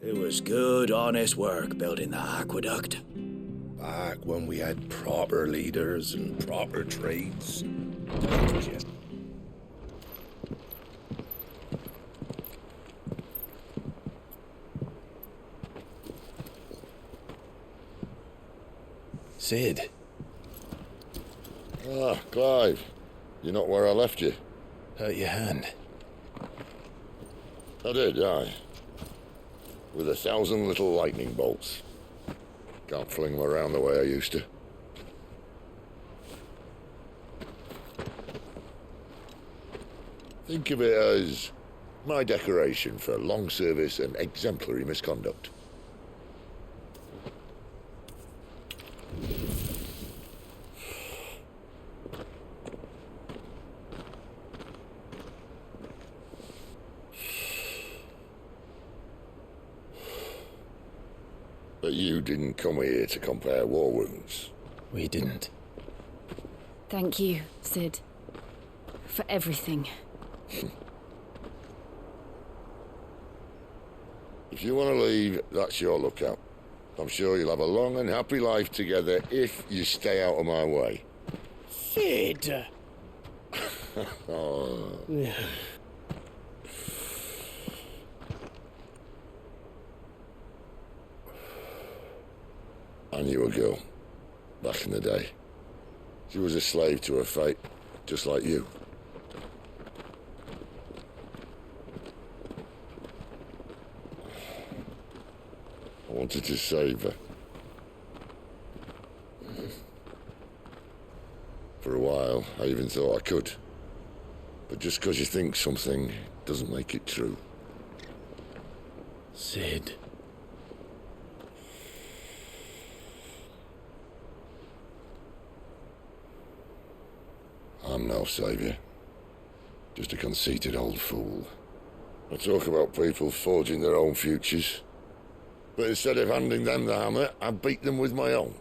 It was good, honest work building the aqueduct. Back when we had proper leaders and proper trades. Sid. Ah, Clive. You're not where I left you. Hurt your hand. I did, aye. With 1,000 little lightning bolts. Can't fling them around the way I used to. Think of it as my decoration for long service and exemplary misconduct. But you didn't come here to compare war wounds. We didn't. Thank you, Sid. For everything. If you want to leave, that's your lookout. I'm sure you'll have a long and happy life together if you stay out of my way. Sid! Oh. I knew a girl, back in the day. She was a slave to her fate, just like you. I wanted to save her. For a while, I even thought I could. But just because you think something doesn't make it true. Sid. I'm no savior. Just a conceited old fool. I talk about people forging their own futures. But instead of handing them the hammer, I beat them with my own.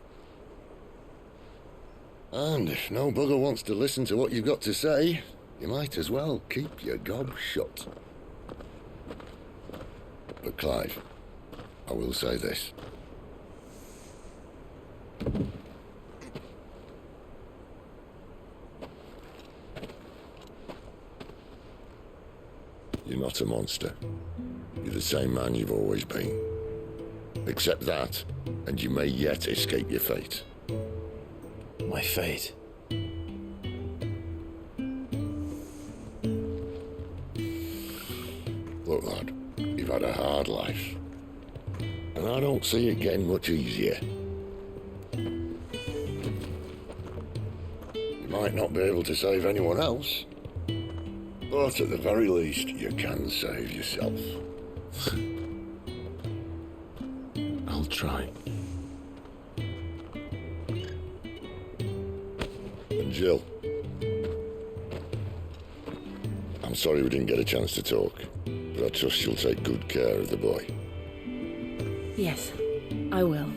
And if no bugger wants to listen to what you've got to say, you might as well keep your gob shut. But Clive, I will say this. You're not a monster. You're the same man you've always been. Accept that, and you may yet escape your fate. My fate. Look, lad, you've had a hard life. And I don't see it getting much easier. You might not be able to save anyone else, but at the very least, you can save yourself. I'll try. And Jill, I'm sorry we didn't get a chance to talk, but I trust you'll take good care of the boy. Yes, I will.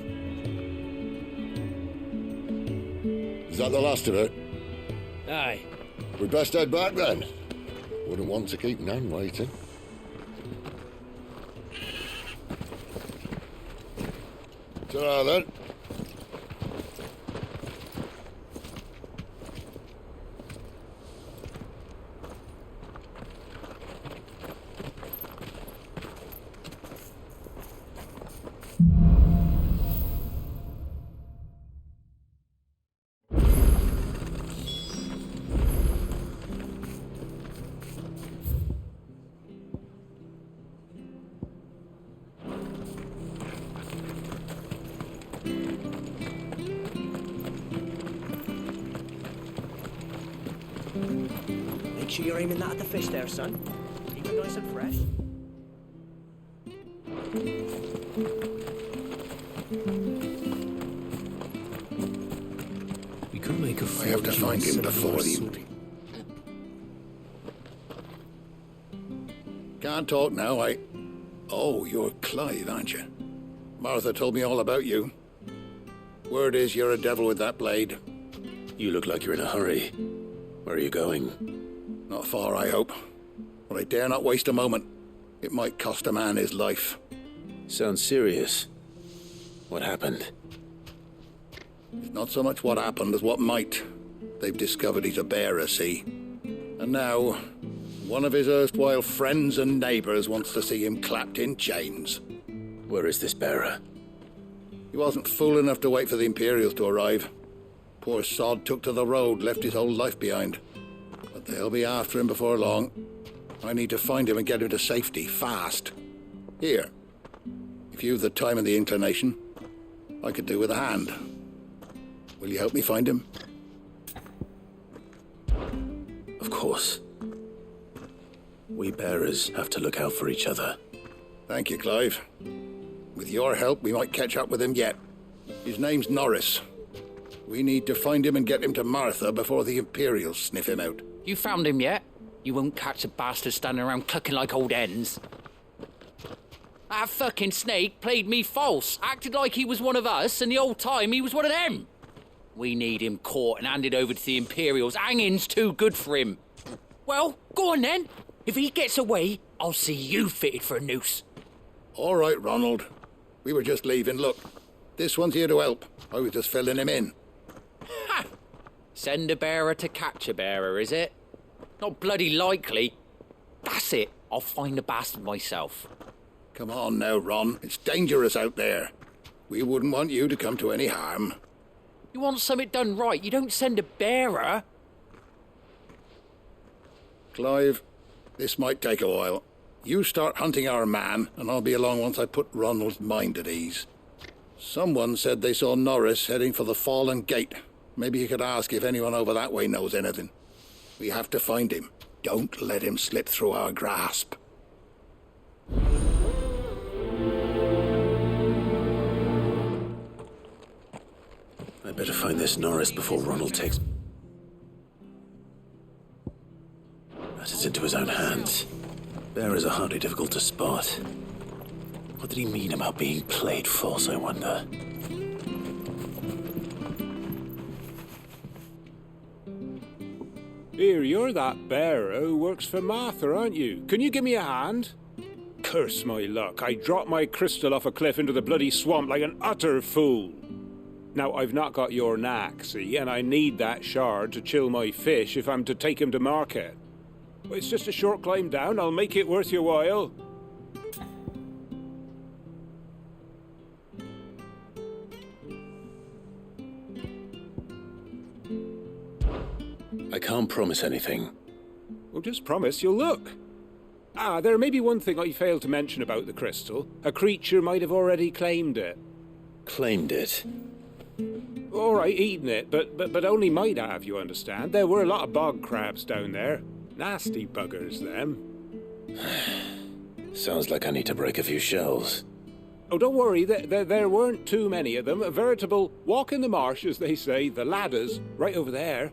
Is that the last of it? Aye. We'd best head back then. Wouldn't want to keep Nan waiting. Ta-ra then. Make sure you're aiming that at the fish there, son. Keep it nice and fresh. We could make a I have to find him before the... the... Can't talk now, Oh, you're Clive, aren't you? Martha told me all about you. Word is you're a devil with that blade. You look like you're in a hurry. Where are you going? Not far, I hope. But I dare not waste a moment. It might cost a man his life. Sounds serious. What happened? It's not so much what happened as what might. They've discovered he's a bearer, see? And now, one of his erstwhile friends and neighbours wants to see him clapped in chains. Where is this bearer? He wasn't fool enough to wait for the Imperials to arrive. Poor sod took to the road, left his whole life behind. But they'll be after him before long. I need to find him and get him to safety, fast. Here, if you've the time and the inclination, I could do with a hand. Will you help me find him? Of course. We bearers have to look out for each other. Thank you, Clive. With your help, we might catch up with him yet. His name's Norris. We need to find him and get him to Martha before the Imperials sniff him out. You found him yet? You won't catch a bastard standing around clucking like old hens. That fucking snake played me false, acted like he was one of us, and the whole time he was one of them. We need him caught and handed over to the Imperials. Hanging's too good for him. Well, go on then. If he gets away, I'll see you fitted for a noose. All right, Ronald. We were just leaving. Look, this one's here to help. I was just filling him in. Ha! Send a bearer to catch a bearer, is it? Not bloody likely. That's it. I'll find the bastard myself. Come on now, Ron. It's dangerous out there. We wouldn't want you to come to any harm. You want something done right, you don't send a bearer. Clive, this might take a while. You start hunting our man, and I'll be along once I put Ronald's mind at ease. Someone said they saw Norris heading for the Fallen Gate. Maybe you could ask if anyone over that way knows anything. We have to find him. Don't let him slip through our grasp. I better find this Norris before Ronald takes matters into his own hands. Bearers are hardly difficult to spot. What did he mean about being played false, I wonder? Here, you're that bearer who works for Martha, aren't you? Can you give me a hand? Curse my luck, I dropped my crystal off a cliff into the bloody swamp like an utter fool. Now, I've not got your knack, see, and I need that shard to chill my fish if I'm to take him to market. But it's just a short climb down, I'll make it worth your while. I can't promise anything. Well, just promise you'll look. Ah, there may be one thing I failed to mention about the crystal. A creature might have already claimed it. Claimed it? All right, eaten it, but only might have, you understand. There were a lot of bog crabs down there. Nasty buggers, them. Sounds like I need to break a few shells. Oh, don't worry, there weren't too many of them. A veritable walk in the marsh, as they say, the ladders, right over there.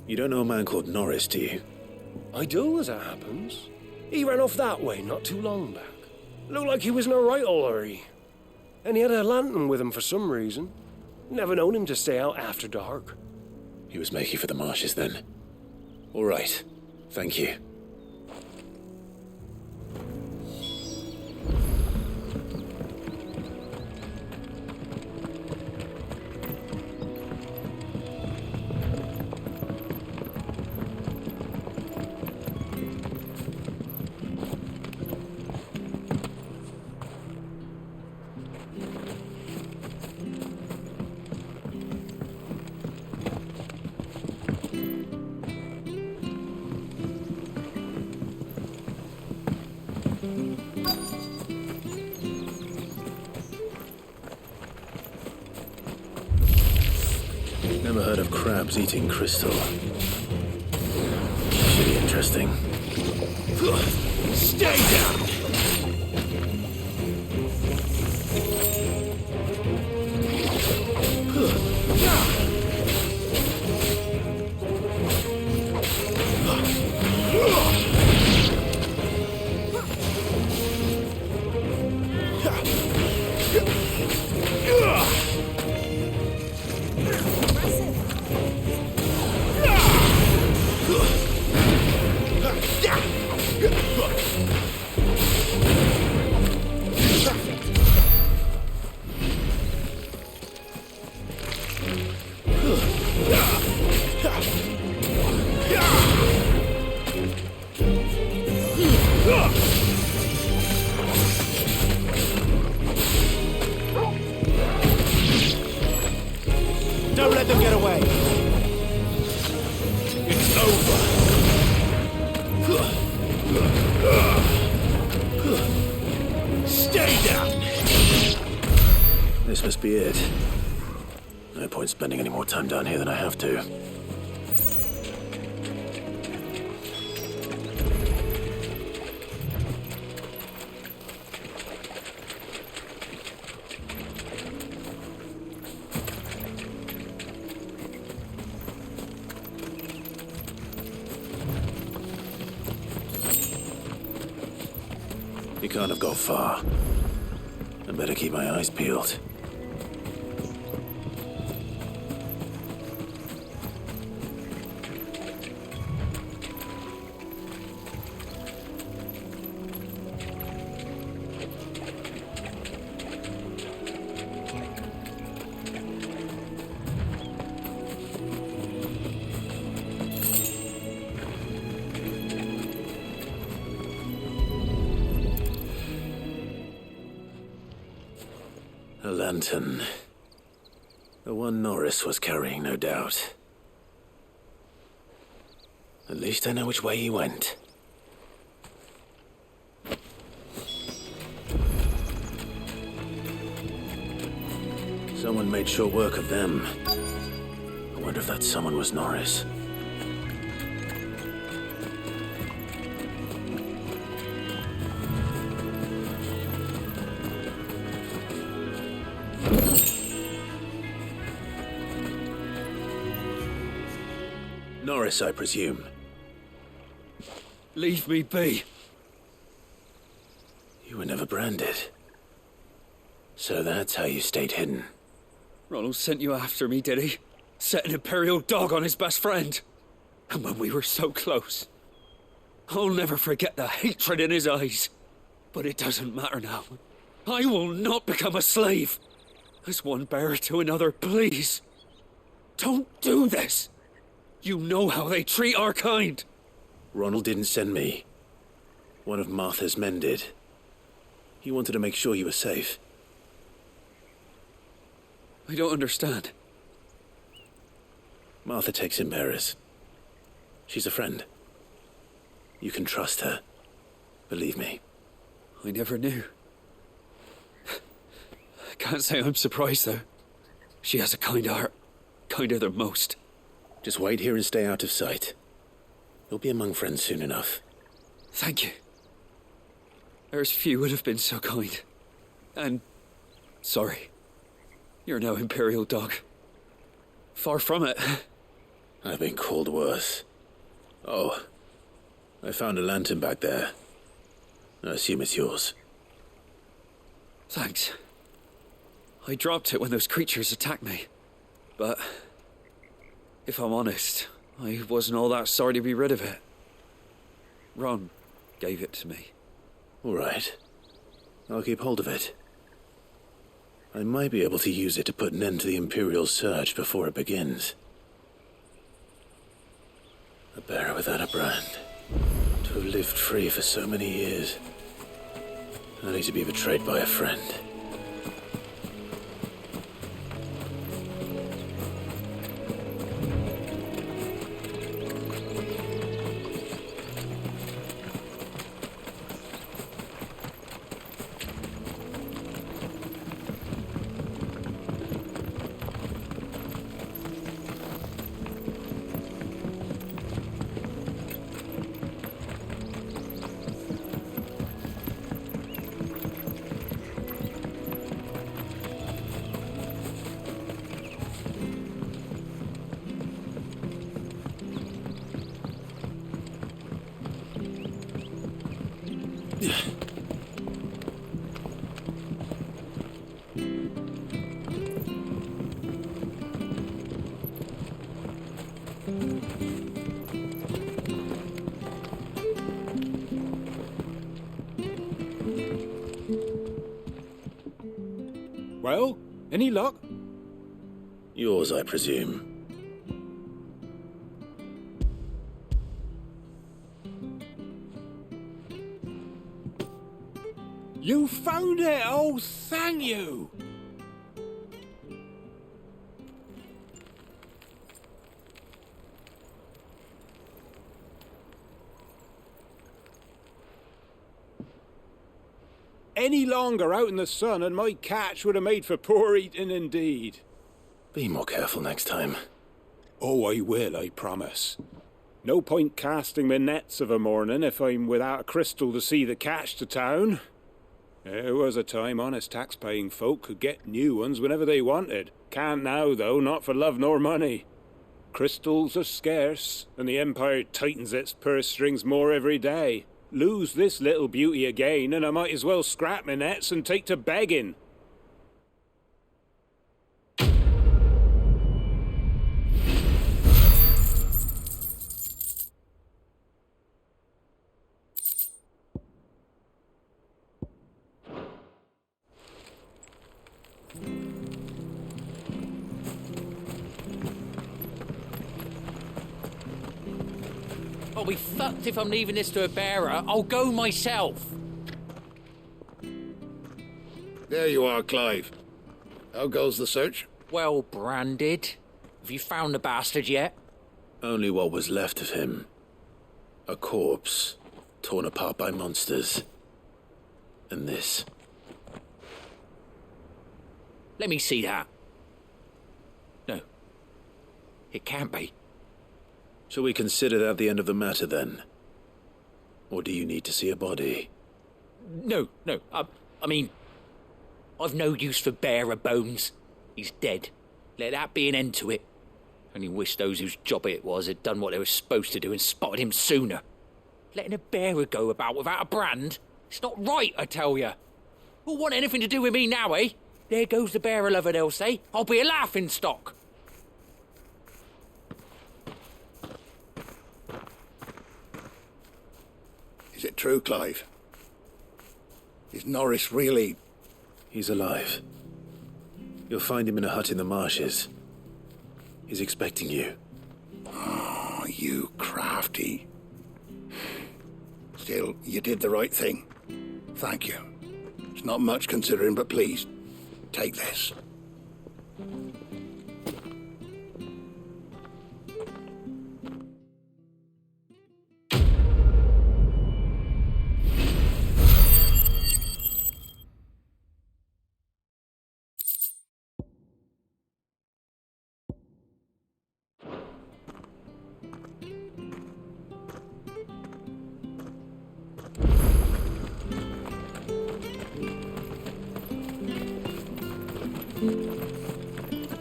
You don't know a man called Norris, do you? I do, as it happens. He ran off that way not too long back. Looked like he was in a right old hurry. And he had a lantern with him for some reason. Never known him to stay out after dark. He was making for the marshes then. All right. Thank you. Never heard of crabs eating crystal. Should be interesting. Stay down! Don't let them get away! It's over. Stay down! This must be it. No point spending any more time down here than I have to. He can't have got far. I better keep my eyes peeled. A lantern. The one Norris was carrying, no doubt. At least I know which way he went. Someone made short work of them. I wonder if that someone was Norris. Norris, I presume. Leave me be. You were never branded. So that's how you stayed hidden. Ronald sent you after me, did he? Set an Imperial dog on his best friend. And when we were so close. I'll never forget the hatred in his eyes. But it doesn't matter now. I will not become a slave. As one bearer to another, please. Don't do this. You know how they treat our kind. Ronald didn't send me. One of Martha's men did. He wanted to make sure you were safe. I don't understand. Martha takes in bearers. She's a friend. You can trust her. Believe me. I never knew. I can't say I'm surprised, though. She has a kind heart. Kinder than most. Just wait here and stay out of sight. You'll be among friends soon enough. Thank you. There's few would have been so kind. And sorry. You're no Imperial dog. Far from it. I've been called worse. Oh, I found a lantern back there. I assume it's yours. Thanks. I dropped it when those creatures attacked me. But if I'm honest, I wasn't all that sorry to be rid of it. Ron gave it to me. All right. I'll keep hold of it. I might be able to use it to put an end to the Imperial surge before it begins. A bearer without a brand. To have lived free for so many years. Only to be betrayed by a friend. Well, any luck? Yours, I presume. You found it! Oh, thank you! any longer out in the sun and my catch would have made for poor eating indeed. Be more careful next time. Oh, I will, I promise. No point casting my nets of a morning if I'm without a crystal to see the catch to town. There was a time honest tax-paying folk could get new ones whenever they wanted. Can't now, though, not for love nor money. Crystals are scarce, and the Empire tightens its purse strings more every day. Lose this little beauty again, and I might as well scrap my nets and take to begging. I'll be fucked if I'm leaving this to a bearer. I'll go myself. There you are, Clive. How goes the search? Well branded. Have you found the bastard yet? Only what was left of him. A corpse, torn apart by monsters. And this. Let me see that. No. It can't be. Shall we consider that the end of the matter, then? Or do you need to see a body? No. I mean, I've no use for bearer bones. He's dead. Let that be an end to it. Only wish those whose job it was had done what they were supposed to do and spotted him sooner. Letting a bearer go about without a brand? It's not right, I tell you. Who'll want anything to do with me now, eh? There goes the bearer lover, they'll say. I'll be a laughing stock. Is it true, Clive? Is Norris really... He's alive. You'll find him in a hut in the marshes. He's expecting you. Oh, you crafty. Still, you did the right thing. Thank you. It's not much considering, but please, take this.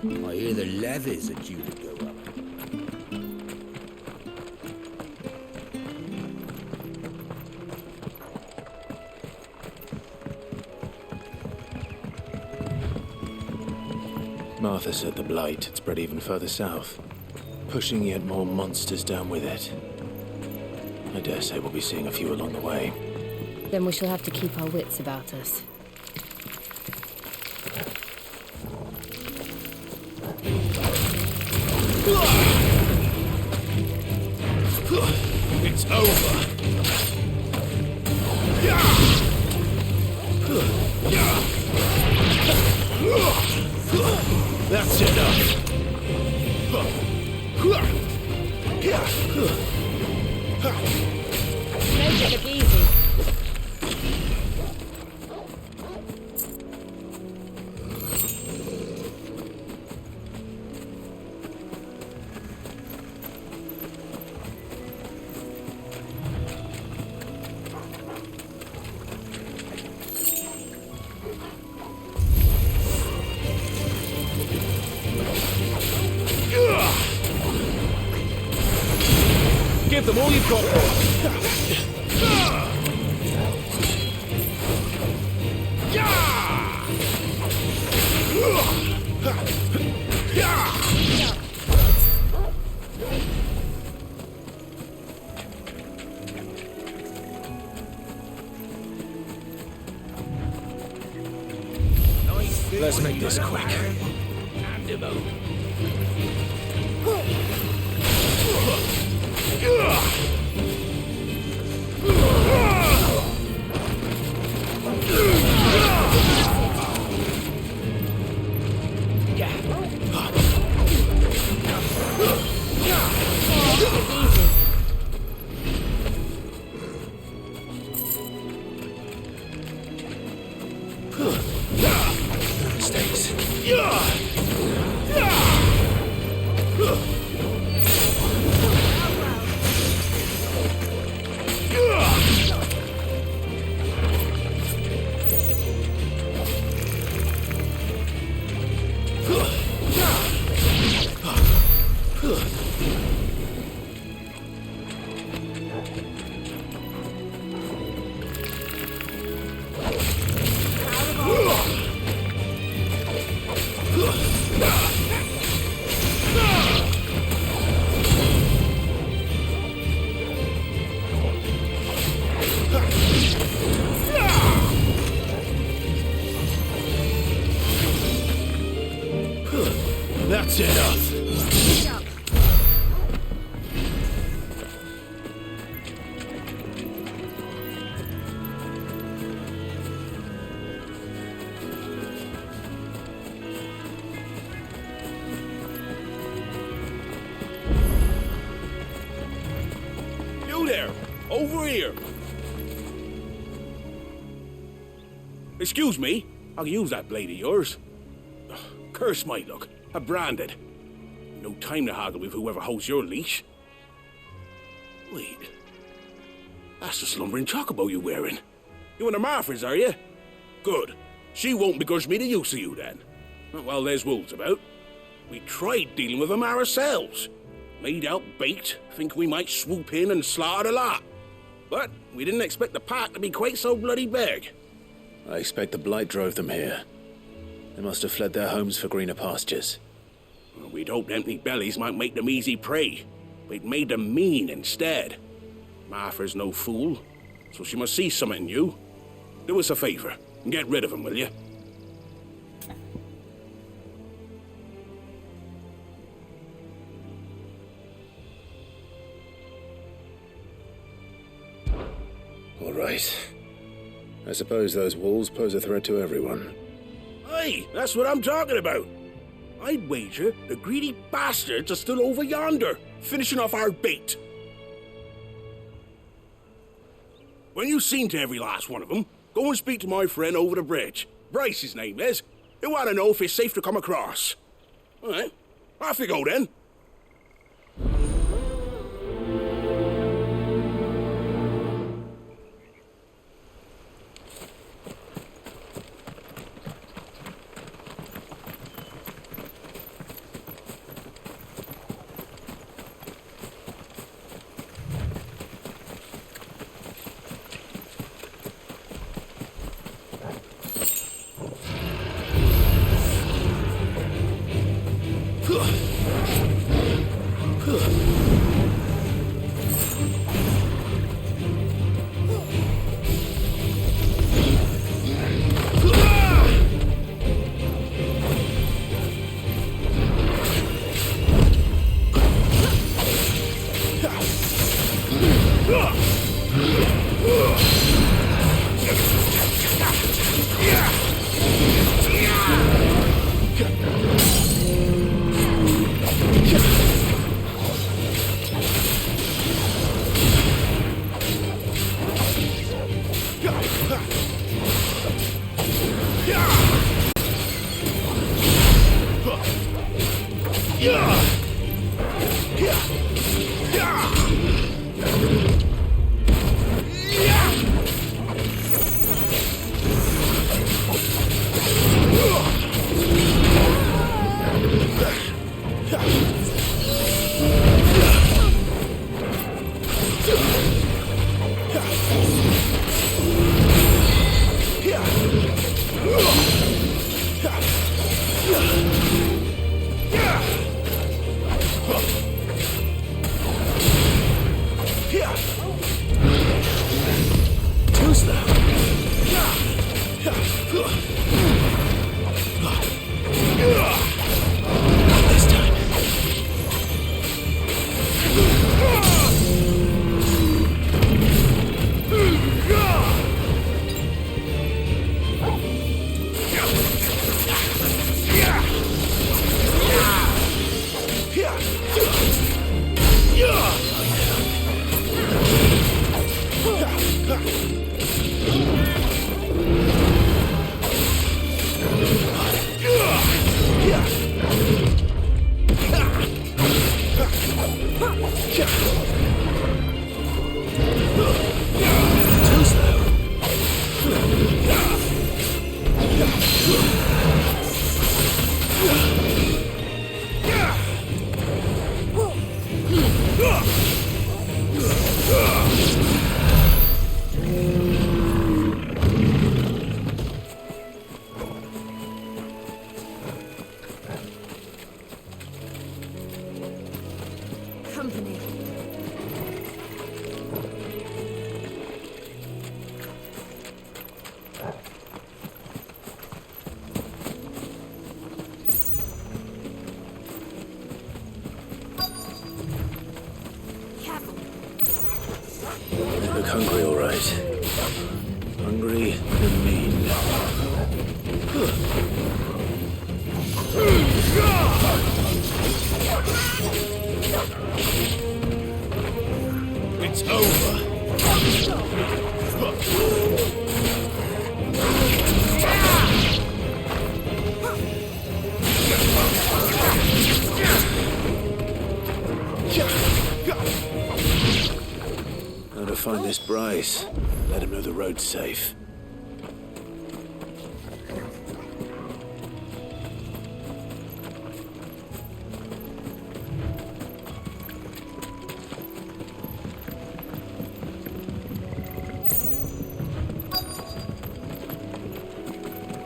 I hear the levies are due to go up. Martha said the blight had spread even further south, pushing yet more monsters down with it. I dare say we'll be seeing a few along the way. Then we shall have to keep our wits about us. It's over. That's enough. Make it look easy. Give them all you've got. Let's make this quick. That's enough. You there! Over here! Excuse me, I'll use that blade of yours. Ugh, curse my luck. I'm branded. No time to haggle with whoever holds your leash. Wait. That's the slumbering chocobo you're wearing. You and the Marthas, are you? Good. She won't begrudge me the use of you, then. Well, there's wolves about. We tried dealing with them ourselves. Made out bait, think we might swoop in and slaughter the lot. But we didn't expect the pack to be quite so bloody big. I expect the blight drove them here. They must have fled their homes for greener pastures. Well, we'd hoped empty bellies might make them easy prey. We'd made them mean instead. Martha's no fool, so she must see something in you. Do us a favor and get rid of them, will you? All right. I suppose those wolves pose a threat to everyone. Aye, that's what I'm talking about. I'd wager the greedy bastards are still over yonder, finishing off our bait. When you've seen to every last one of them, go and speak to my friend over the bridge. Bryce, his name is. He'll want to know if it's safe to come across. All right, off you go then. company. Careful. They look hungry, all right. Hungry and mean. It's over. How to find this Bryce? Let him know the road's safe.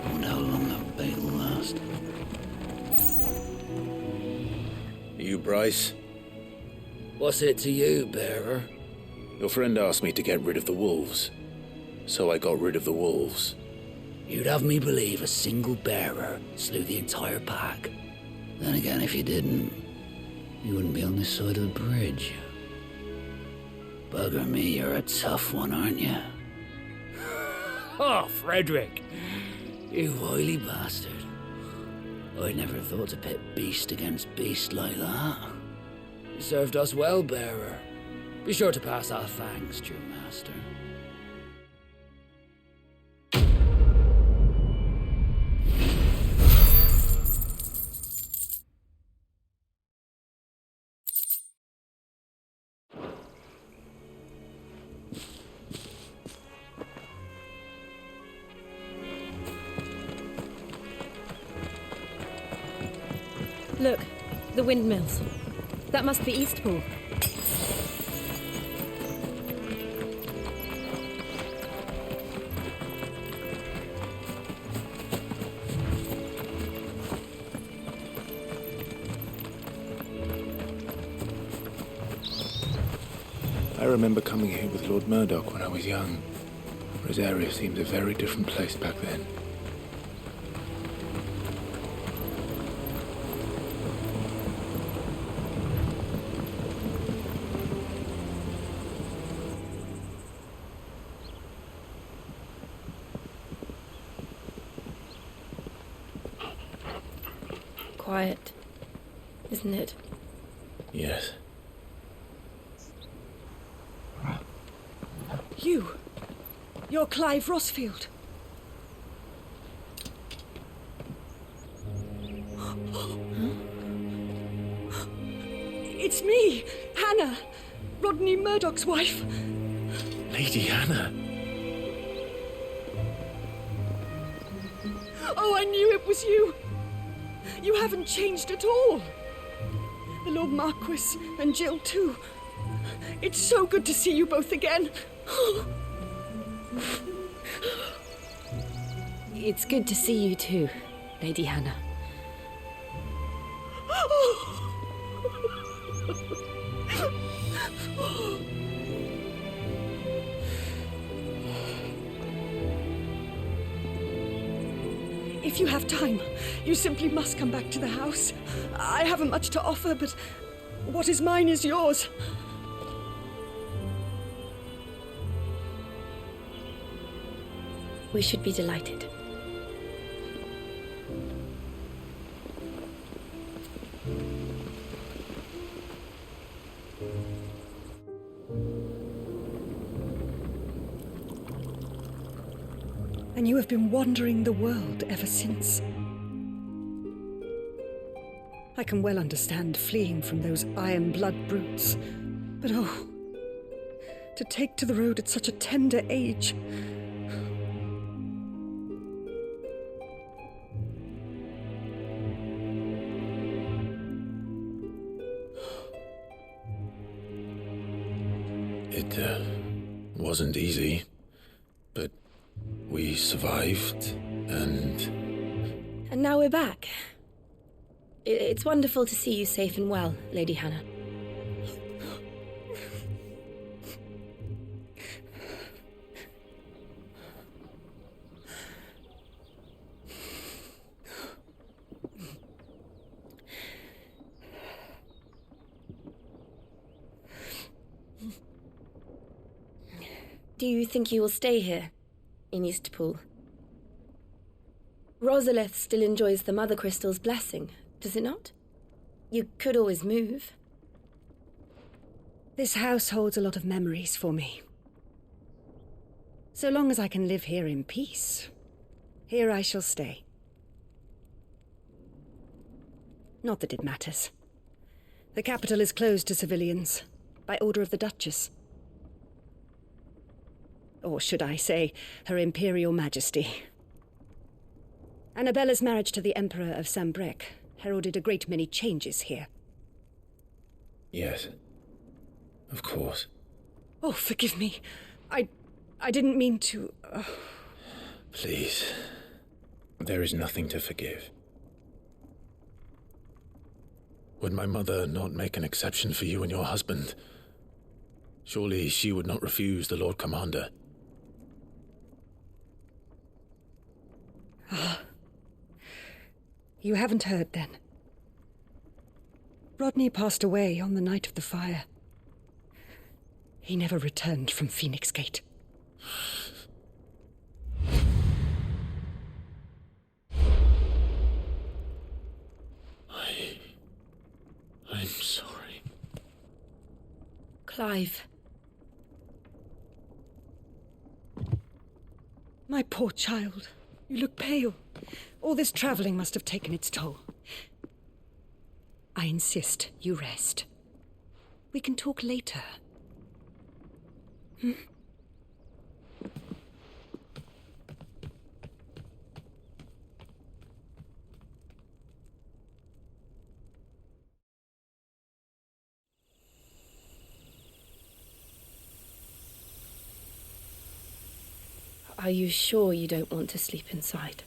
Wonder how long that bait will last. You, Bryce? What's it to you, bearer? Your friend asked me to get rid of the wolves. So I got rid of the wolves. You'd have me believe a single bearer slew the entire pack. Then again, if you didn't, you wouldn't be on this side of the bridge. Bugger me, you're a tough one, aren't you? Oh, Frederick! You wily bastard. I'd never thought to pit beast against beast like that. You served us well, bearer. Be sure to pass our thanks, true master. Look, the windmills. That must be Eastpool. I remember coming here with Lord Murdoch when I was young. Rosaria seemed a very different place back then. Quiet, isn't it? Yes. You're Clive Rossfield. It's me, Hannah, Rodney Murdoch's wife. Lady Hannah. Oh, I knew it was you. You haven't changed at all. The Lord Marquis and Jill too. It's so good to see you both again. It's good to see you too, Lady Hannah. If you have time, you simply must come back to the house. I haven't much to offer, but what is mine is yours. We should be delighted. And you have been wandering the world ever since. I can well understand fleeing from those iron blood brutes, but oh, to take to the road at such a tender age. It wasn't easy, but we survived, and now we're back. It's wonderful to see you safe and well, Lady Hannah. Do you think you will stay here, in Eastpool? Rosalith still enjoys the Mother Crystal's blessing, does it not? You could always move. This house holds a lot of memories for me. So long as I can live here in peace, here I shall stay. Not that it matters. The capital is closed to civilians, by order of the Duchess. Or should I say, Her Imperial Majesty. Annabella's marriage to the Emperor of Sambrec heralded a great many changes here. Yes. Of course. Oh, forgive me. I didn't mean to... Please. There is nothing to forgive. Would my mother not make an exception for you and your husband? Surely she would not refuse the Lord Commander. You haven't heard, then. Rodney passed away on the night of the fire. He never returned from Phoenix Gate. I'm sorry. Clive. My poor child. You look pale. All this traveling must have taken its toll. I insist you rest. We can talk later. Are you sure you don't want to sleep inside?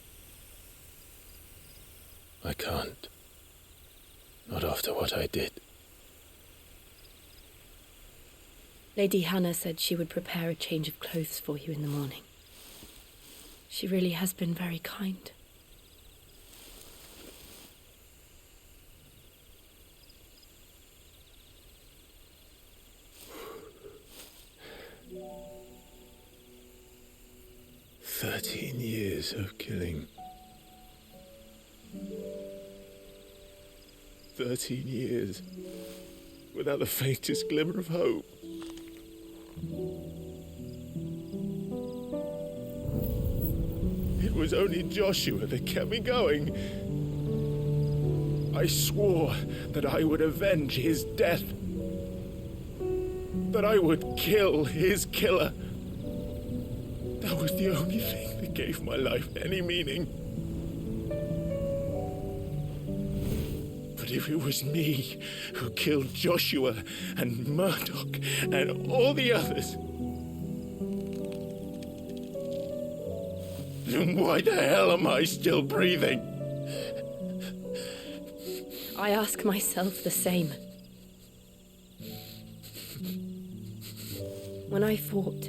I can't. Not after what I did. Lady Hannah said she would prepare a change of clothes for you in the morning. She really has been very kind. Years of killing. 13 years without the faintest glimmer of hope. It was only Joshua that kept me going. I swore that I would avenge his death. That I would kill his killer. That was the only thing that gave my life any meaning. But if it was me who killed Joshua and Murdoch and all the others, then why the hell am I still breathing? I ask myself the same. When I fought,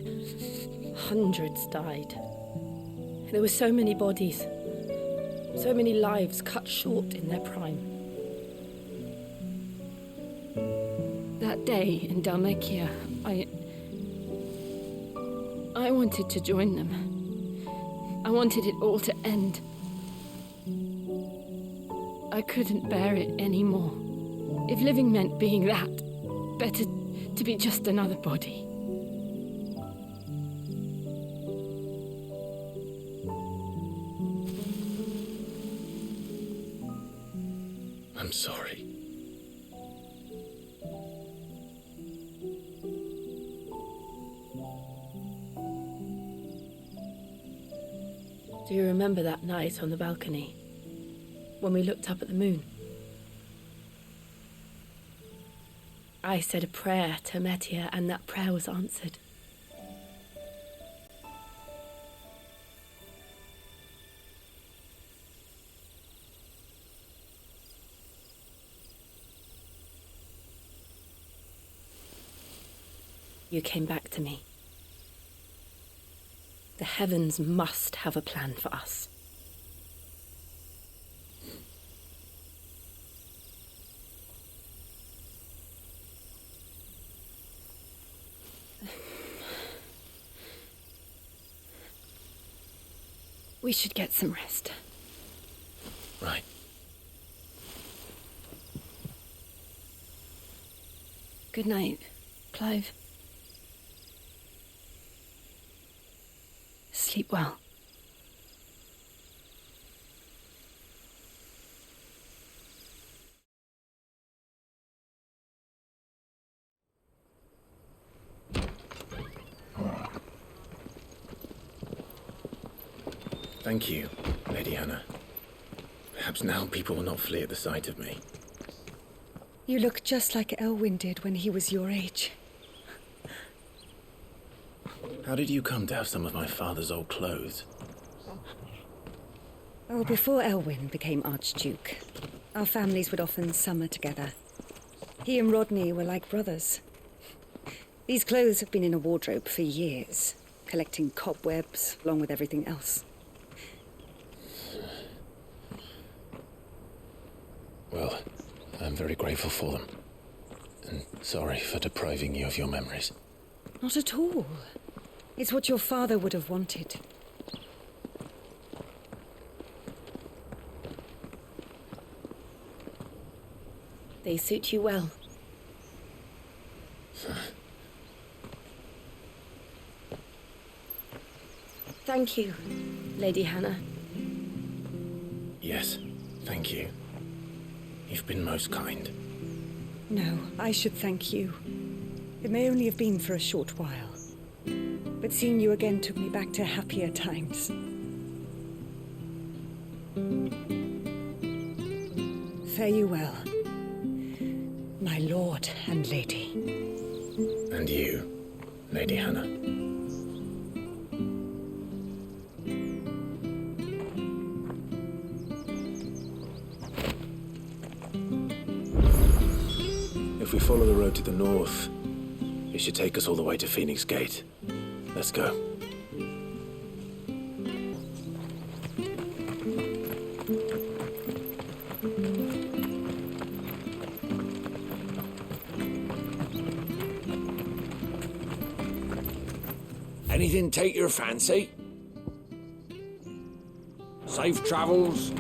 hundreds died. There were so many bodies, so many lives cut short in their prime. That day in Dalmekia, I wanted to join them. I wanted it all to end. I couldn't bear it anymore. If living meant being that, better to be just another body. I'm sorry. Do you remember that night on the balcony, when we looked up at the moon? I said a prayer to Metia, and that prayer was answered. You came back to me. The heavens must have a plan for us. We should get some rest. Right. Good night, Clive. Sleep well. Thank you, Lady Hannah. Perhaps now people will not flee at the sight of me. You look just like Elwyn did when he was your age. How did you come to have some of my father's old clothes? Oh, before Elwyn became Archduke, our families would often summer together. He and Rodney were like brothers. These clothes have been in a wardrobe for years, collecting cobwebs along with everything else. Well, I'm very grateful for them. And sorry for depriving you of your memories. Not at all. It's what your father would have wanted. They suit you well. Thank you, Lady Hannah. Yes, thank you. You've been most kind. No, I should thank you. It may only have been for a short while, but seeing you again took me back to happier times. Fare you well, my lord and lady. And you, Lady Hannah. If we follow the road to the north, it should take us all the way to Phoenix Gate. Let's go. Anything take your fancy? Safe travels?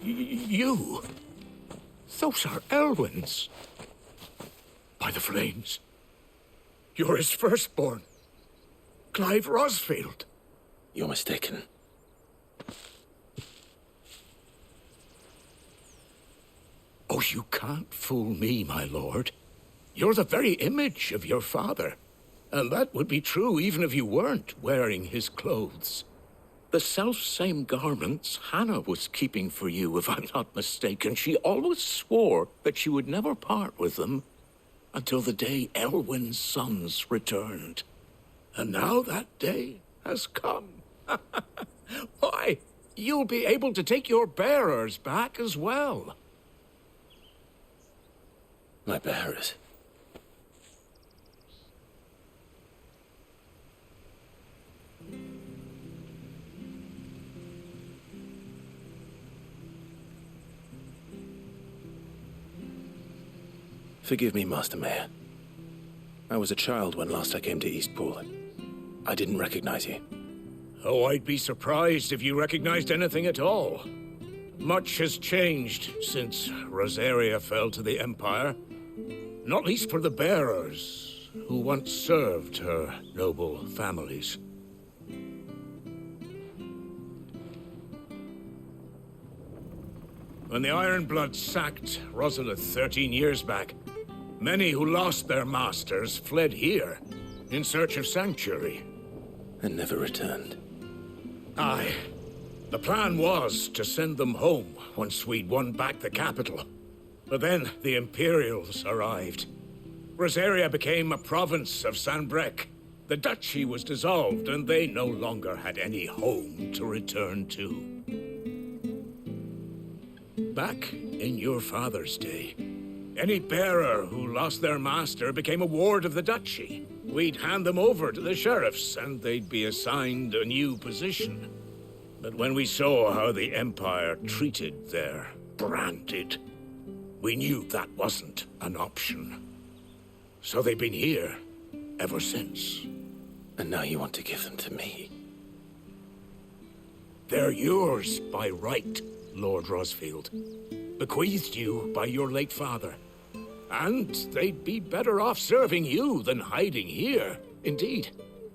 You? Those are Elwyn's. By the flames. You're his firstborn. Clive Rosfield. You're mistaken. Oh, you can't fool me, my lord. You're the very image of your father. And that would be true even if you weren't wearing his clothes. The self-same garments Hannah was keeping for you, if I'm not mistaken. She always swore that she would never part with them until the day Elwyn's sons returned. And now that day has come. Why, you'll be able to take your bearers back as well. My bearers? Forgive me, Master Mayor. I was a child when last I came to Eastpool. I didn't recognize you. Oh, I'd be surprised if you recognized anything at all. Much has changed since Rosaria fell to the Empire. Not least for the bearers, who once served her noble families. When the Ironbloods sacked Rosalith 13 years back, many who lost their masters fled here in search of sanctuary. And never returned. Aye. The plan was to send them home once we'd won back the capital. But then the Imperials arrived. Rosaria became a province of Sanbreque. The duchy was dissolved, and they no longer had any home to return to. Back in your father's day, any bearer who lost their master became a ward of the duchy. We'd hand them over to the sheriffs, and they'd be assigned a new position. But when we saw how the Empire treated their branded, we knew that wasn't an option. So they've been here ever since. And now you want to give them to me? They're yours by right, Lord Rosfield. Bequeathed you by your late father. And they'd be better off serving you than hiding here. Indeed,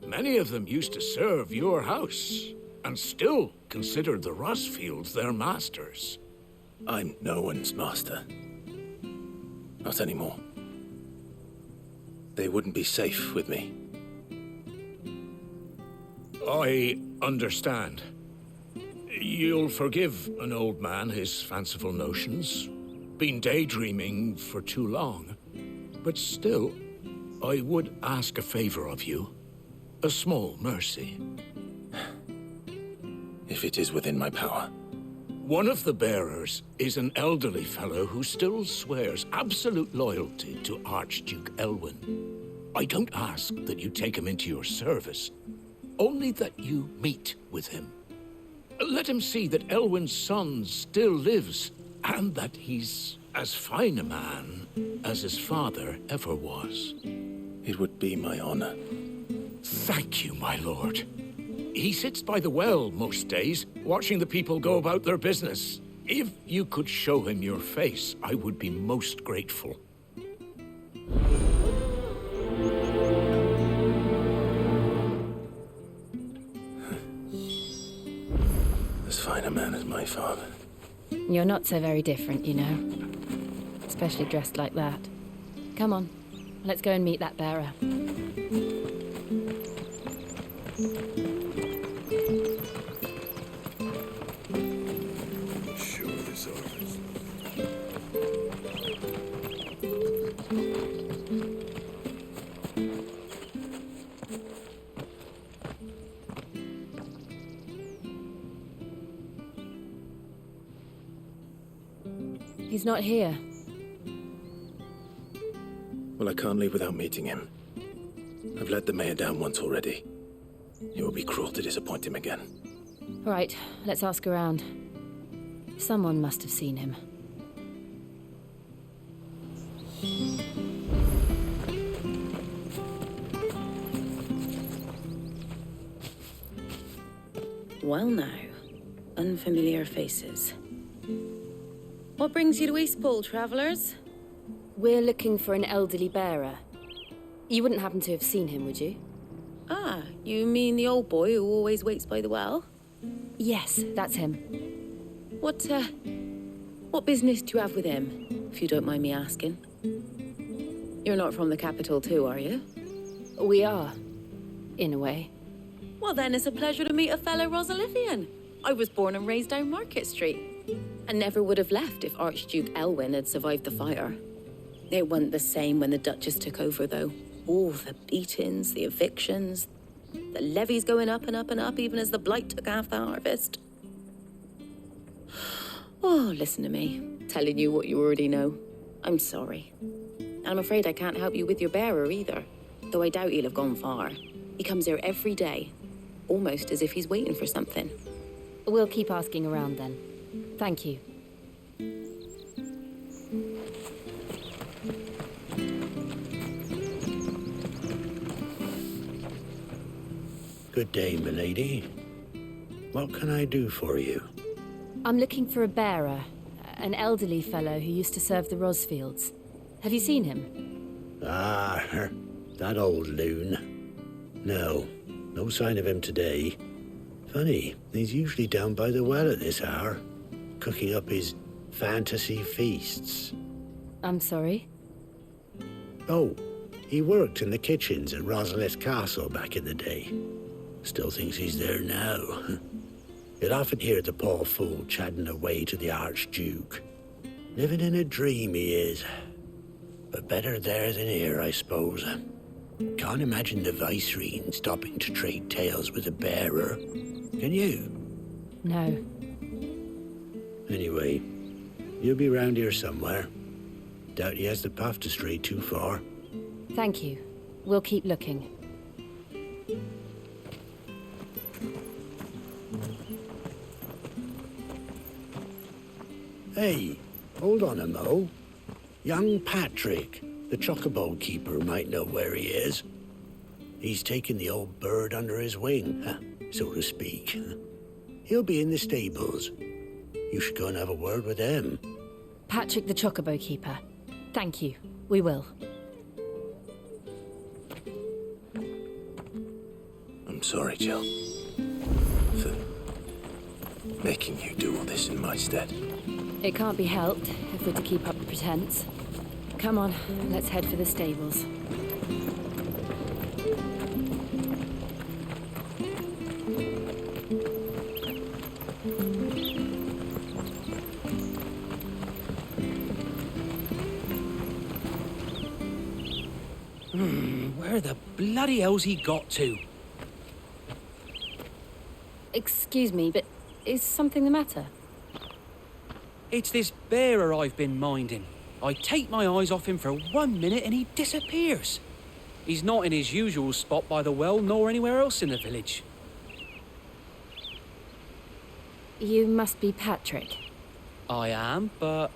many of them used to serve your house, and still considered the Rosfields their masters. I'm no one's master. Not anymore. They wouldn't be safe with me. I understand. You'll forgive an old man his fanciful notions. Been daydreaming for too long. But still, I would ask a favor of you. A small mercy. If it is within my power. One of the bearers is an elderly fellow who still swears absolute loyalty to Archduke Elwyn. I don't ask that you take him into your service, only that you meet with him. Let him see that Elwyn's son still lives, and that he's as fine a man as his father ever was. It would be my honor. Thank you, my lord. He sits by the well most days, watching the people go about their business. If you could show him your face, I would be most grateful. As fine a man as my father. You're not so very different, you know. Especially dressed like that. Come on, let's go and meet that bearer. He's not here. Well, I can't leave without meeting him. I've let the mayor down once already. It would be cruel to disappoint him again. All right, let's ask around. Someone must have seen him. Well now, unfamiliar faces. What brings you to Eastpool, travellers? We're looking for an elderly bearer. You wouldn't happen to have seen him, would you? Ah, you mean the old boy who always waits by the well? Yes, that's him. What business do you have with him, if you don't mind me asking? You're not from the capital too, are you? We are, in a way. Well then, it's a pleasure to meet a fellow Rosalifian. I was born and raised down Market Street, and never would have left if Archduke Elwyn had survived the fire. It wasn't the same when the Duchess took over, though. All the beatings, the evictions, the levies going up and up and up, even as the blight took half the harvest. Oh, listen to me, telling you what you already know. I'm sorry. And I'm afraid I can't help you with your bearer either, though I doubt he'll have gone far. He comes here every day, almost as if he's waiting for something. We'll keep asking around then. Thank you. Good day, milady. What can I do for you? I'm looking for a bearer, an elderly fellow who used to serve the Rosfields. Have you seen him? Ah, that old loon. No sign of him today. Funny, he's usually down by the well at this hour, cooking up his fantasy feasts. I'm sorry? Oh, he worked in the kitchens at Rosalith Castle back in the day. Still thinks he's there now. You'd often hear the poor fool chatting away to the Archduke. Living in a dream he is. But better there than here, I suppose. Can't imagine the Vicereine stopping to trade tales with a bearer. Can you? No. Anyway, you'll be round here somewhere. Doubt he has the path to stray too far. Thank you. We'll keep looking. Hey, hold on a mo. Young Patrick, the chocobo keeper, might know where he is. He's taken the old bird under his wing, so to speak. He'll be in the stables. You should go and have a word with him. Patrick the chocobo keeper. Thank you. We will. I'm sorry, Jill, for making you do all this in my stead. It can't be helped if we're to keep up the pretense. Come on, let's head for the stables. Where the bloody hell's he got to? Excuse me, but is something the matter? It's this bearer I've been minding. I take my eyes off him for 1 minute and he disappears. He's not in his usual spot by the well, nor anywhere else in the village. You must be Patrick. I am, but...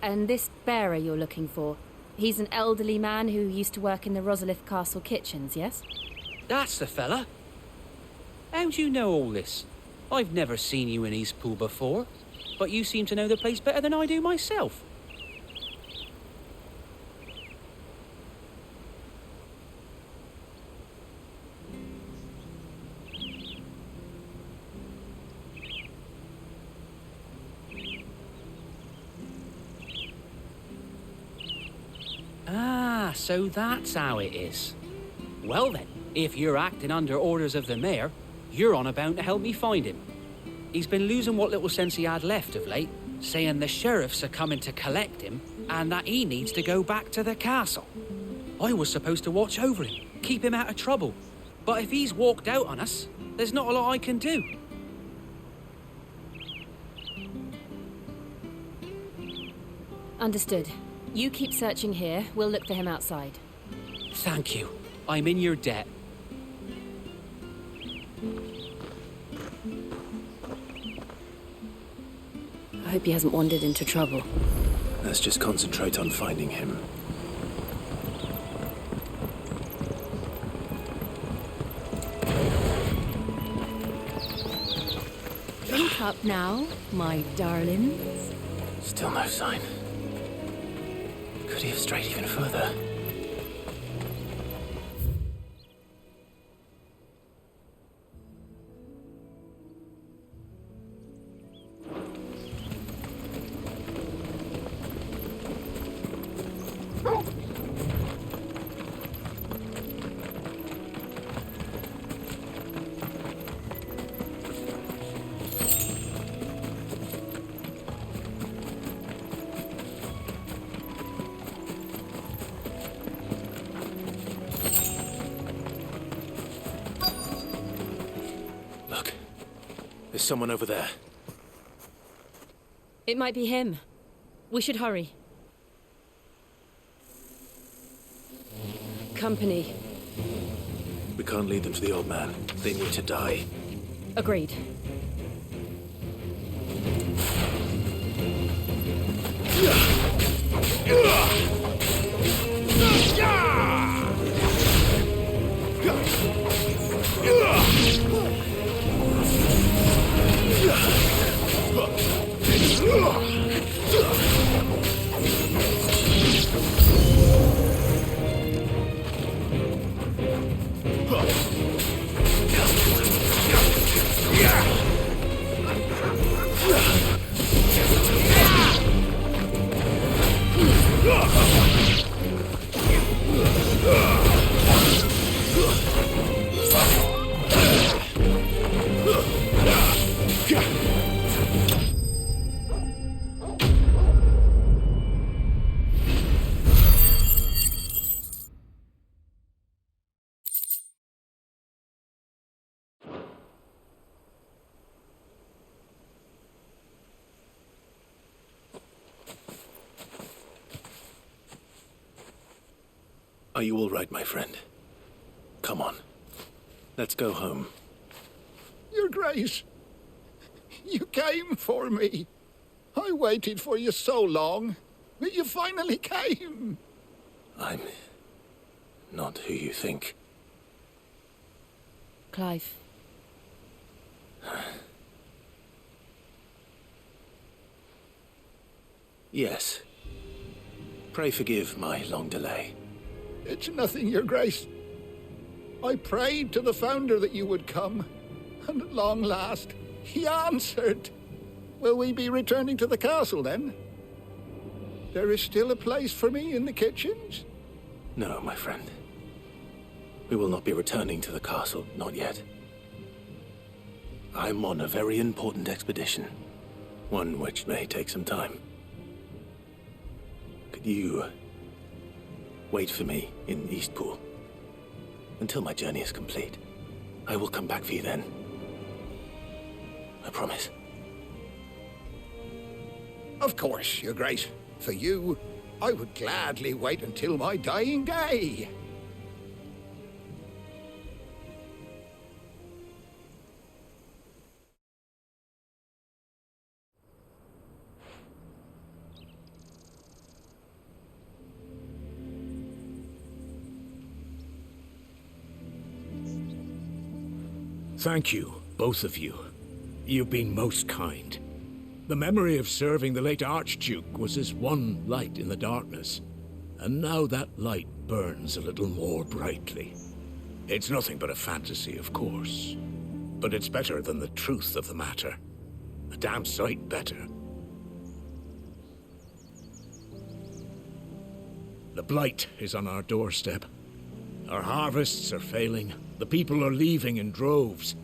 And this bearer you're looking for, he's an elderly man who used to work in the Rosalith Castle kitchens, yes? That's the fella. How do you know all this? I've never seen you in Eastpool before, but you seem to know the place better than I do myself. Ah, so that's how it is. Well then, if you're acting under orders of the mayor, you're on about to help me find him. He's been losing what little sense he had left of late, saying the sheriffs are coming to collect him and that he needs to go back to the castle. I was supposed to watch over him, keep him out of trouble. But if he's walked out on us, there's not a lot I can do. Understood. You keep searching here, we'll look for him outside. Thank you. I'm in your debt. I hope he hasn't wandered into trouble. Let's just concentrate on finding him. Drink up now, my darlings. Still no sign. Could he have strayed even further? There's someone over there. It might be him. We should hurry. Company. We can't lead them to the old man. They need to die. Agreed. Are you all right, my friend? Come on. Let's go home. Your Grace, you came for me. I waited for you so long, but you finally came. I'm not who you think. Clive. Yes. Pray forgive my long delay. It's nothing, Your Grace. I prayed to the Founder that you would come, and at long last, he answered. Will we be returning to the castle, then? There is still a place for me in the kitchens? No, my friend. We will not be returning to the castle, not yet. I'm on a very important expedition, one which may take some time. Could you wait for me in Eastpool until my journey is complete? I will come back for you then. I promise. Of course, Your Grace. For you, I would gladly wait until my dying day. Thank you, both of you. You've been most kind. The memory of serving the late Archduke was as one light in the darkness, and now that light burns a little more brightly. It's nothing but a fantasy, of course, but it's better than the truth of the matter. A damn sight better. The blight is on our doorstep. Our harvests are failing. The people are leaving in droves.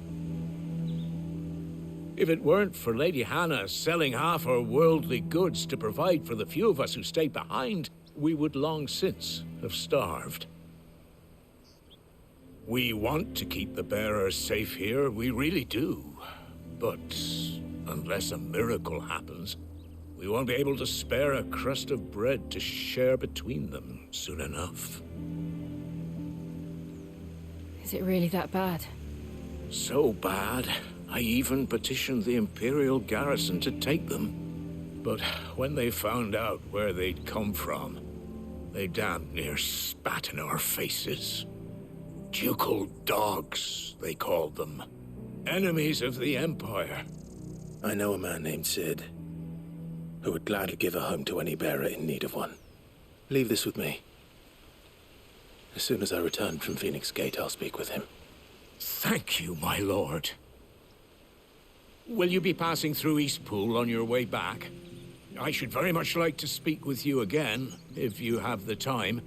If it weren't for Lady Hannah selling half her worldly goods to provide for the few of us who stayed behind, we would long since have starved. We want to keep the bearers safe here, we really do. But unless a miracle happens, we won't be able to spare a crust of bread to share between them soon enough. Is it really that bad? So bad, I even petitioned the Imperial garrison to take them. But when they found out where they'd come from, they damn near spat in our faces. Ducal dogs, they called them. Enemies of the Empire. I know a man named Sid, who would gladly give a home to any bearer in need of one. Leave this with me. As soon as I return from Phoenix Gate, I'll speak with him. Thank you, my lord. Will you be passing through Eastpool on your way back? I should very much like to speak with you again, if you have the time,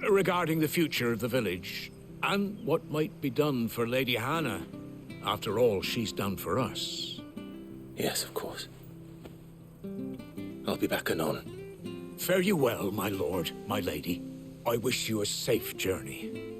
regarding the future of the village, and what might be done for Lady Hannah. After all she's done for us. Yes, of course. I'll be back anon. Fare you well, my lord, my lady. I wish you a safe journey.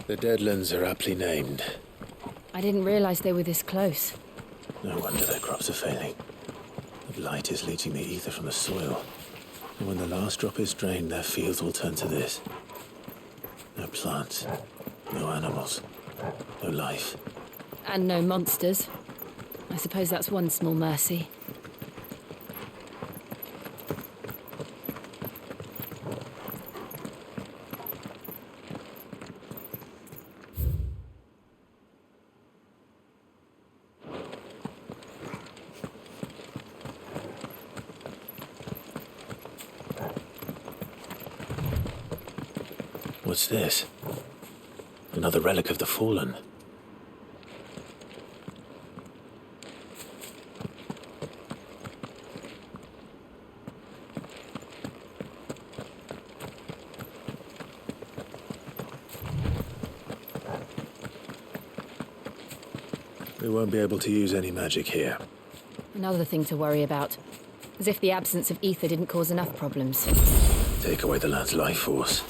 The Deadlands are aptly named. I didn't realize they were this close. No wonder their crops are failing. The blight is leaching the ether from the soil. And when the last drop is drained, their fields will turn to this. No plants, no animals, no life. And no monsters. I suppose that's one small mercy. What's this? Another relic of the Fallen. We won't be able to use any magic here. Another thing to worry about. As if the absence of ether didn't cause enough problems. Take away the land's life force,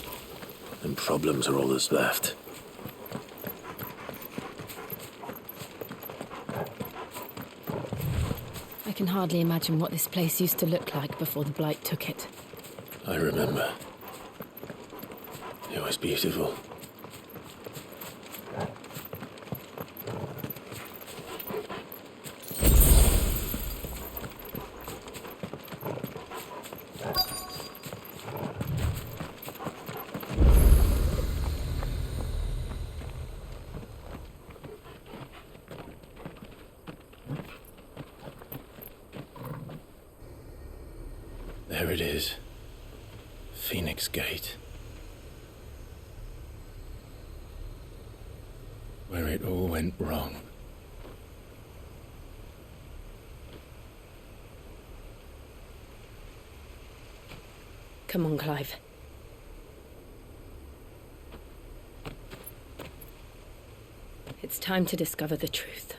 and problems are all that's left. I can hardly imagine what this place used to look like before the Blight took it. I remember. It was beautiful. There it is. Phoenix Gate. Where it all went wrong. Come on, Clive. It's time to discover the truth.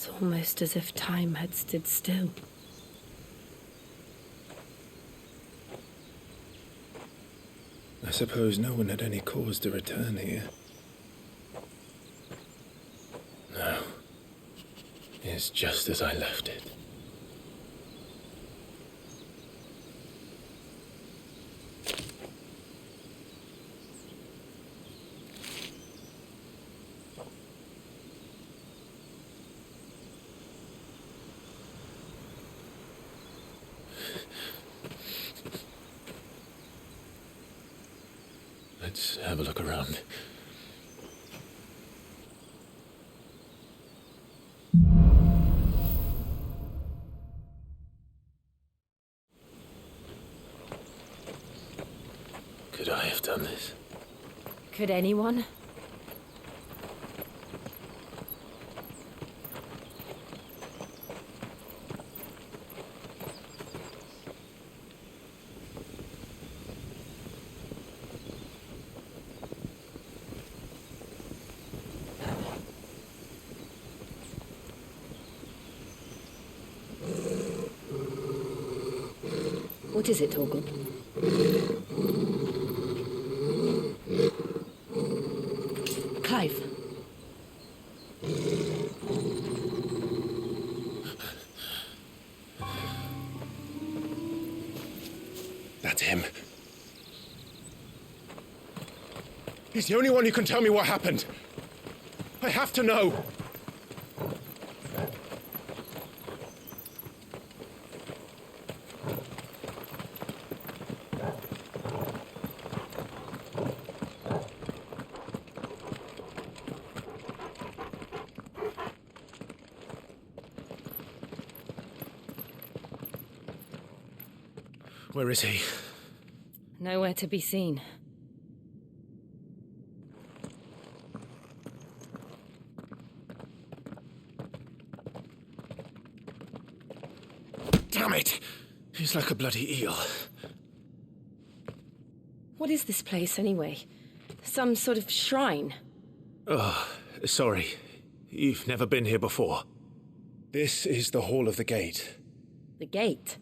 It's almost as if time had stood still. I suppose no one had any cause to return here. No. It's just as I left it. Let's have a look around. have done this. Could anyone? What is it, Torgal? Clive. That's him. He's the only one who can tell me what happened. I have to know. Where is he? Nowhere to be seen. Damn it! He's like a bloody eel. What is this place, anyway? Some sort of shrine? Oh, sorry. You've never been here before. This is the Hall of the Gate. The gate?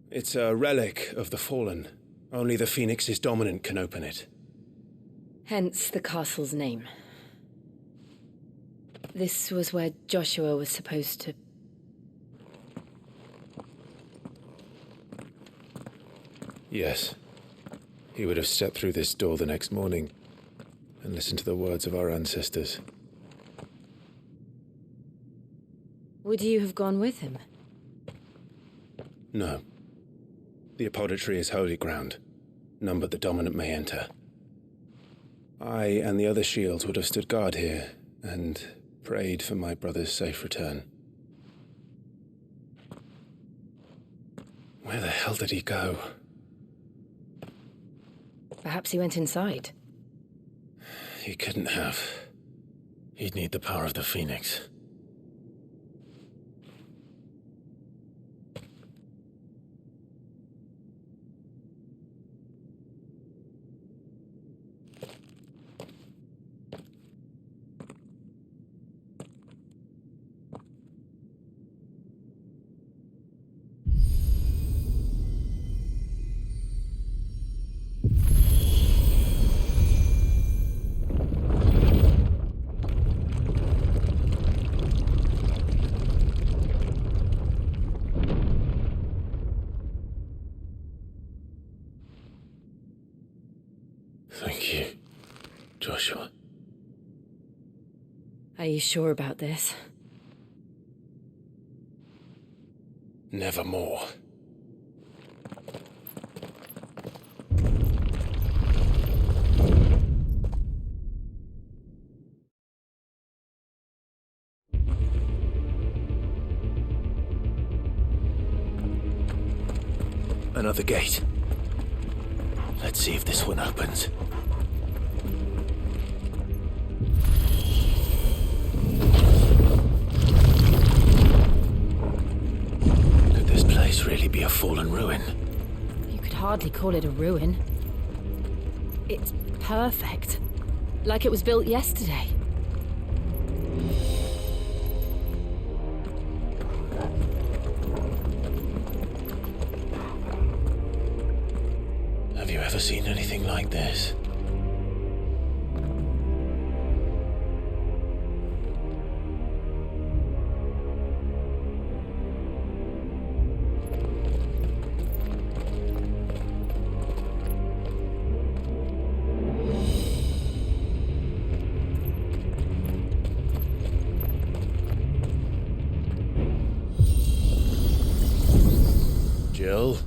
It's a relic of the Fallen. Only the Phoenix's dominant can open it. Hence the castle's name. This was where Joshua was supposed to... Yes. He would have stepped through this door the next morning and listened to the words of our ancestors. Would you have gone with him? No. The apodatory is holy ground. None but the dominant may enter. I and the other shields would have stood guard here and prayed for my brother's safe return. Where the hell did he go? Perhaps he went inside. He couldn't have. He'd need the power of the Phoenix. Thank you, Joshua. Are you sure about this? Nevermore. Another gate. Let's see if this one opens. Could this place really be a fallen ruin? You could hardly call it a ruin. It's perfect. Like it was built yesterday. Have you ever seen anything like this? Jill?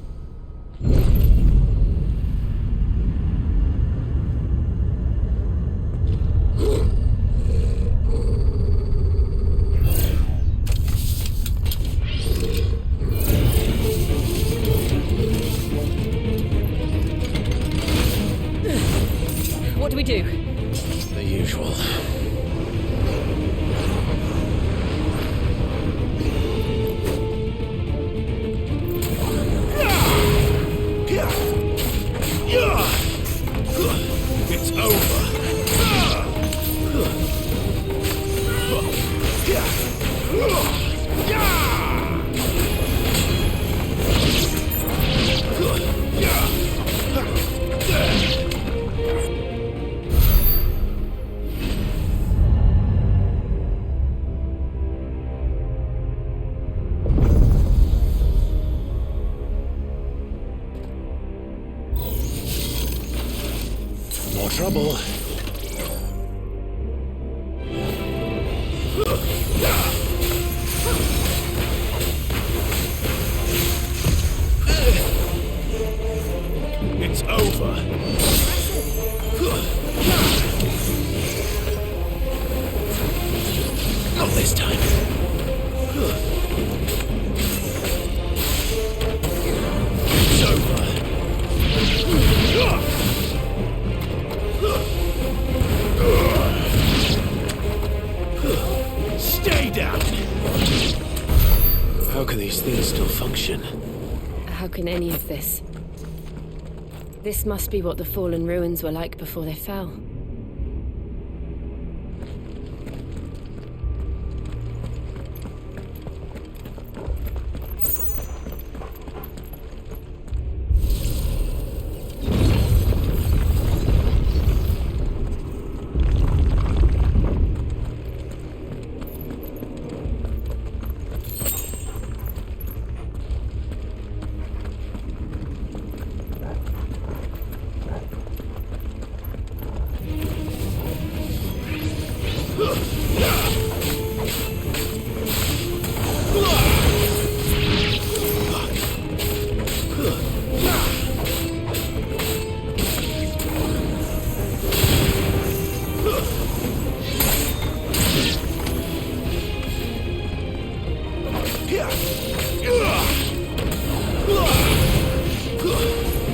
More trouble. It's over. Not this time. It's over. Stay down! How can these things still function? How can any of this? This must be what the fallen ruins were like before they fell.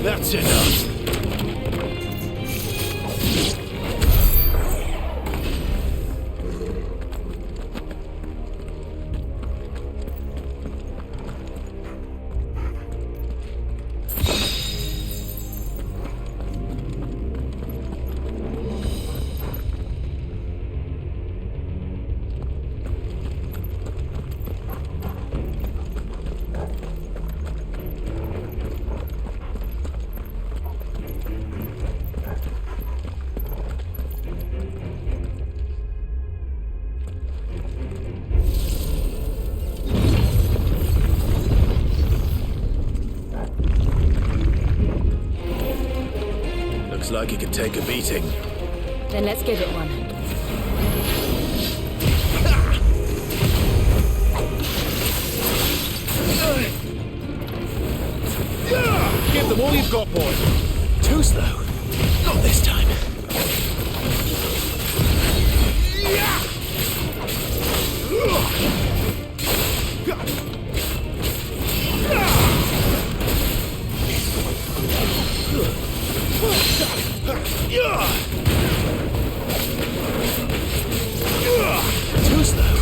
That's enough. Looks like it could take a beating. Then let's give it one. Give them all you've got, boy. Too slow. Not this time. Too slow.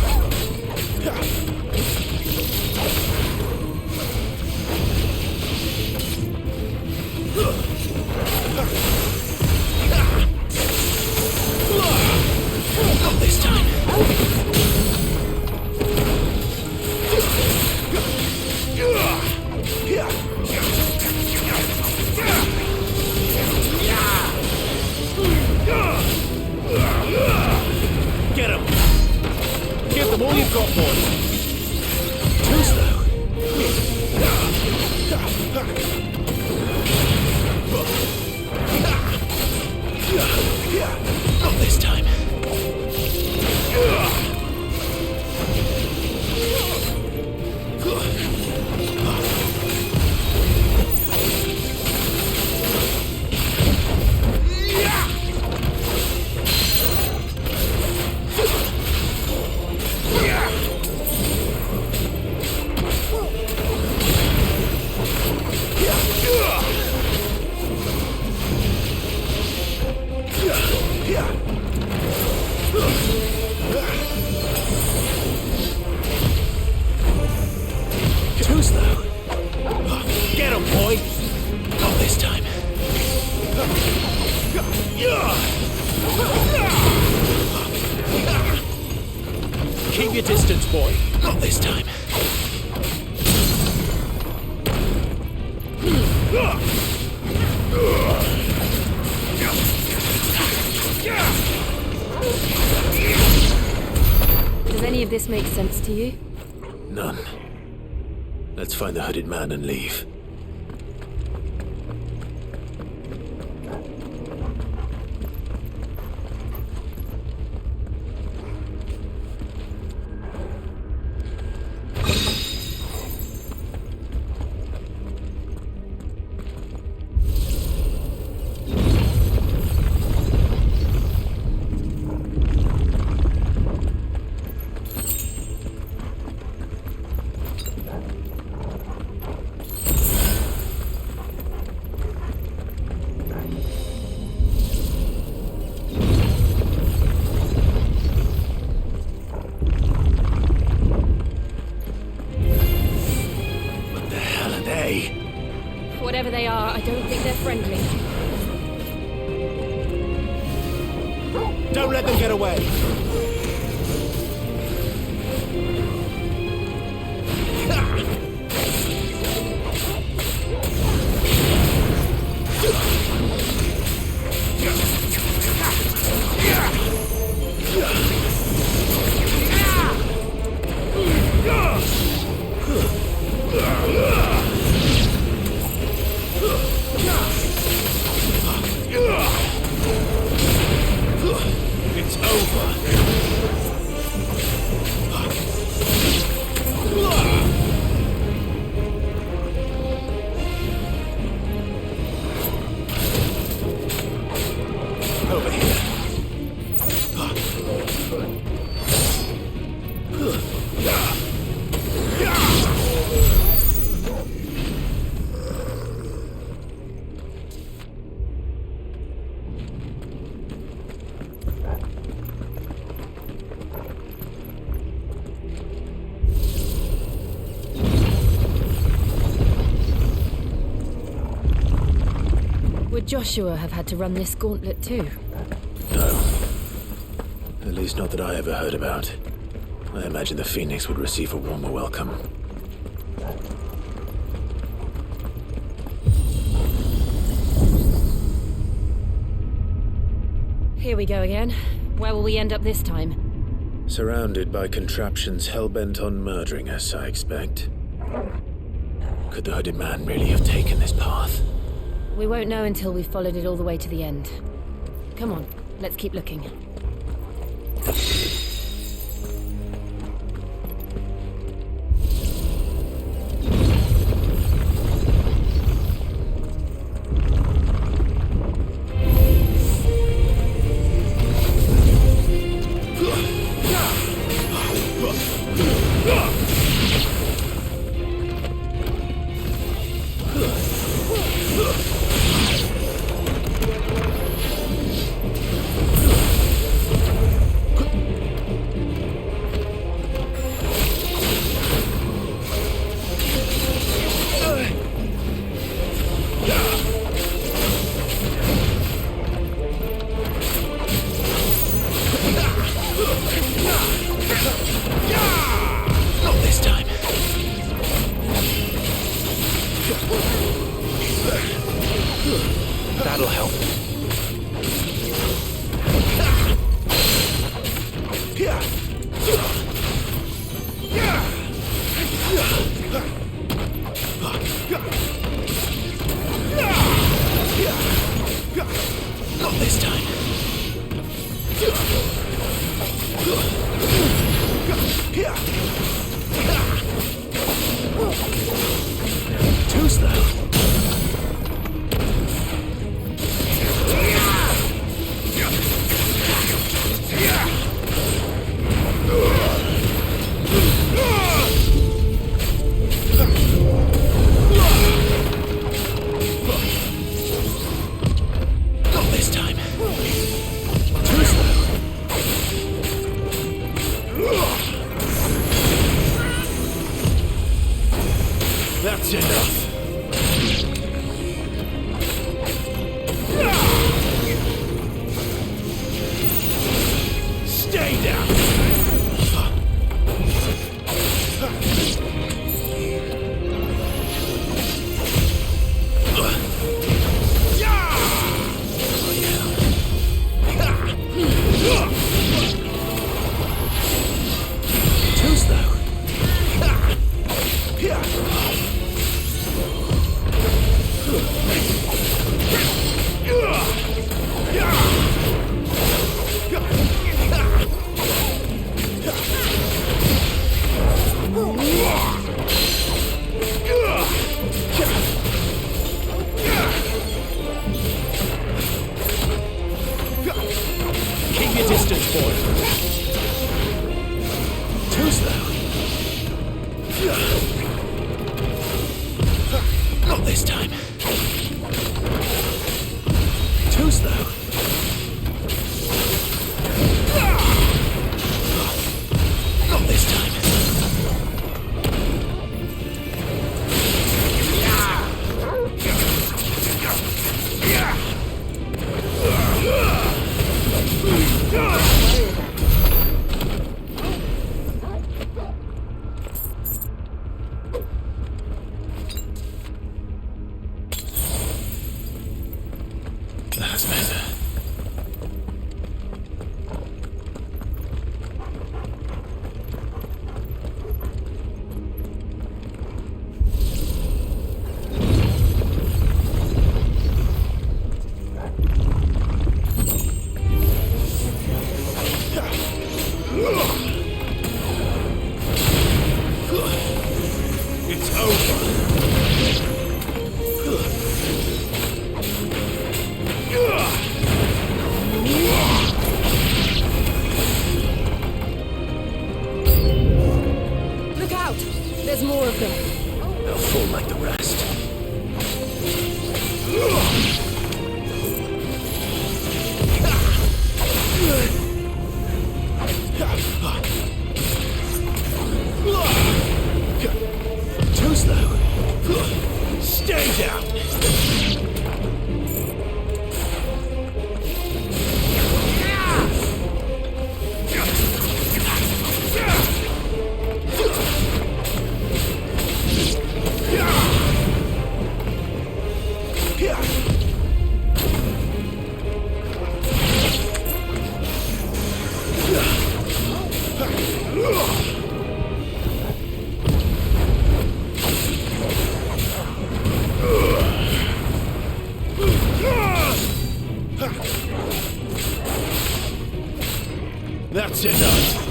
Not this time. Does any of this make sense to you? None. Let's find the hooded man and leave. Whatever they are, I don't think they're friendly. Don't let them get away! It's over. Over here. Would Joshua have had to run this gauntlet too? No. At least not that I ever heard about. I imagine the Phoenix would receive a warmer welcome. Here we go again. Where will we end up this time? Surrounded by contraptions hell-bent on murdering us, I expect. Could the hooded man really have taken this path? We won't know until we've followed it all the way to the end. Come on, let's keep looking. That'll help. Not this time. Too slow. Not this time. Too slow. That's enough. Stay down. Look out! There's more of them. They'll fall like the rest. Too slow. Stay down. That's enough.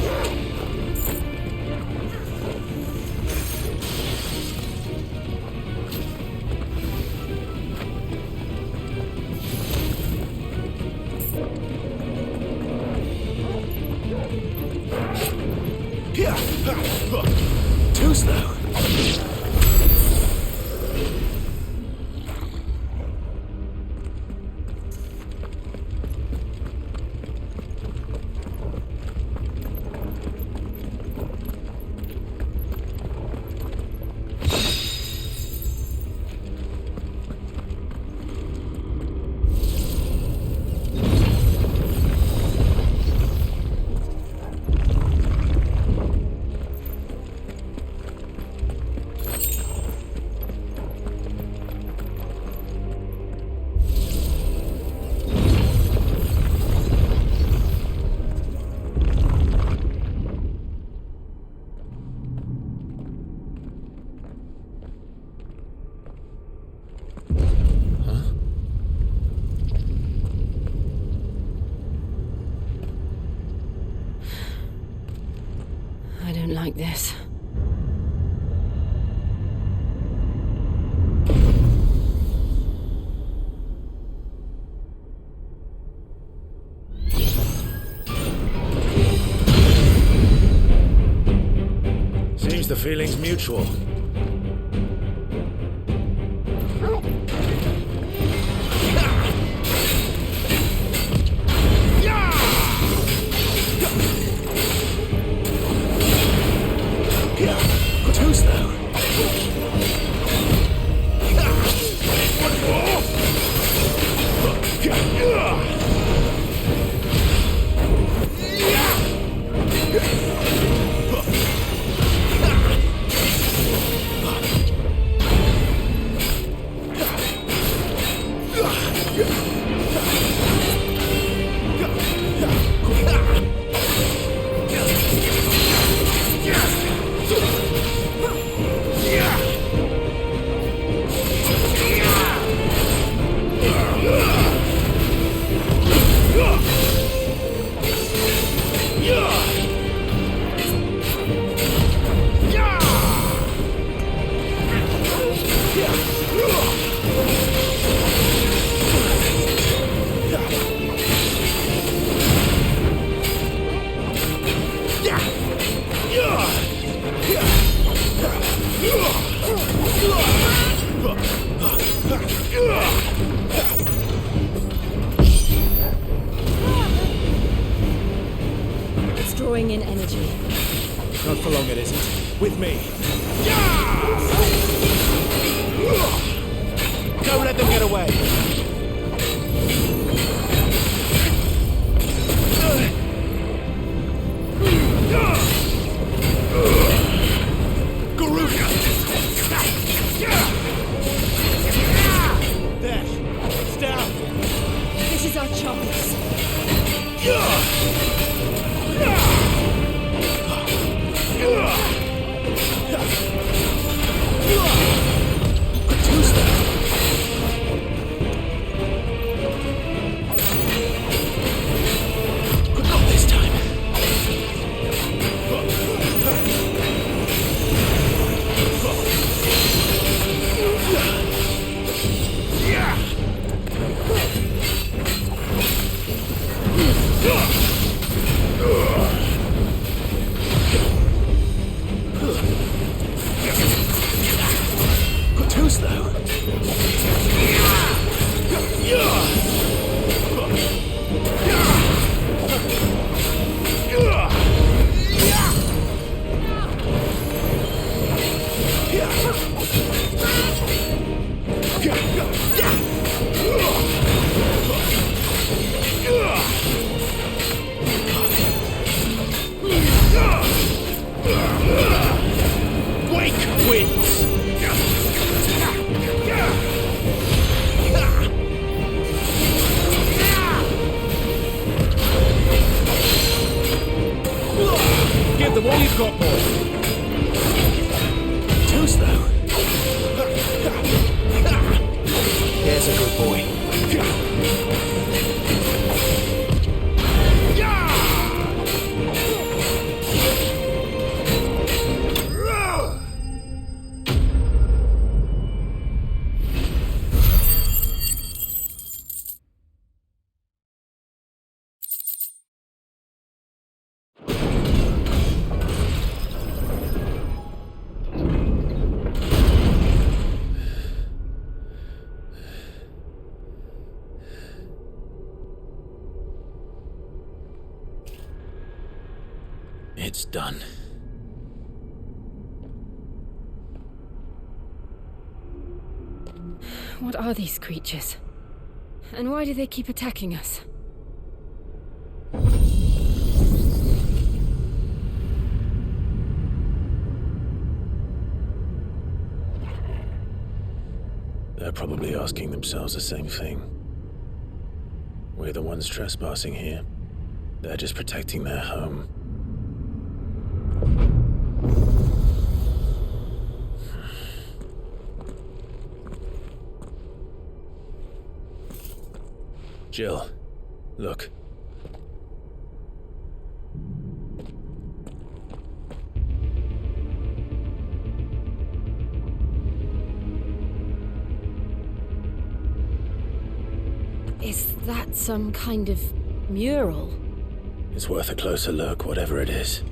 Too slow. I don't like this. Seems the feeling's mutual. Too slow. It's drawing in energy. Not for long, it isn't. With me. Don't let them get away. There. It's down. This is our chance. Not this time. It's done. What are these creatures? And why do they keep attacking us? They're probably asking themselves the same thing. We're the ones trespassing here. They're just protecting their home. Jill, look. Is that some kind of mural? It's worth a closer look, whatever it is.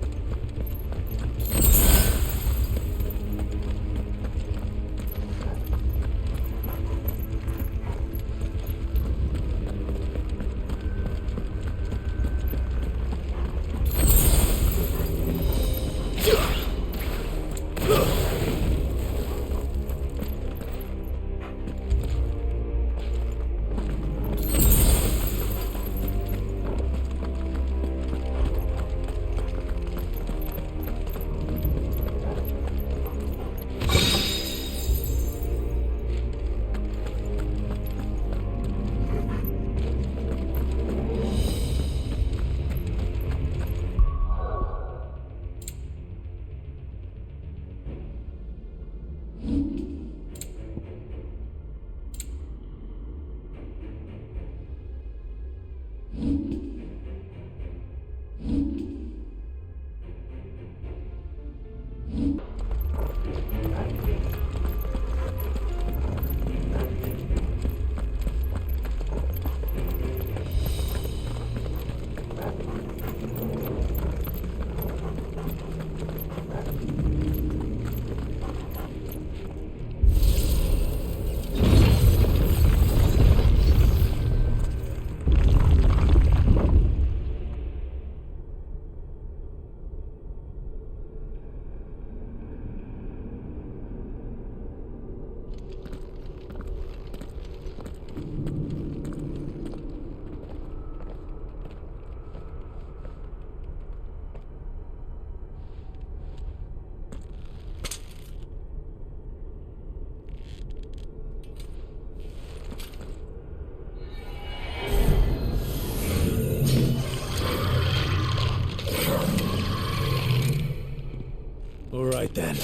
All right then.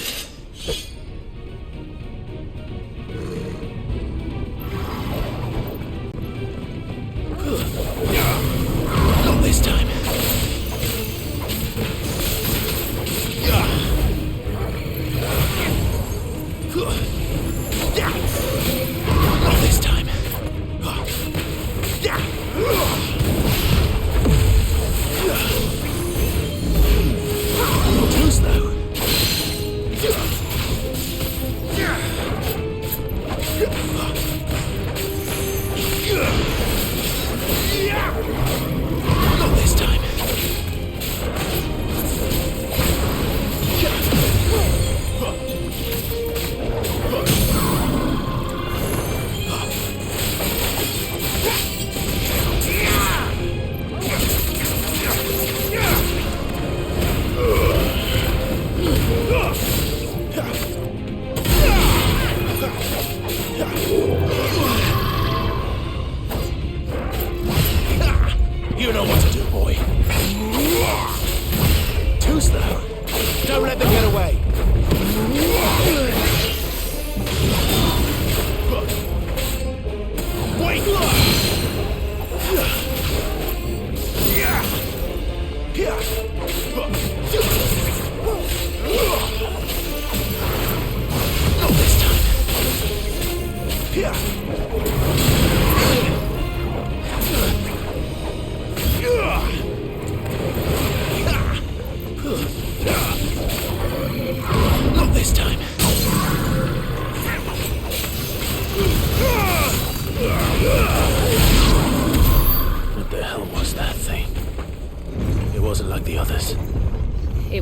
Not this time. Not this time. Not close though.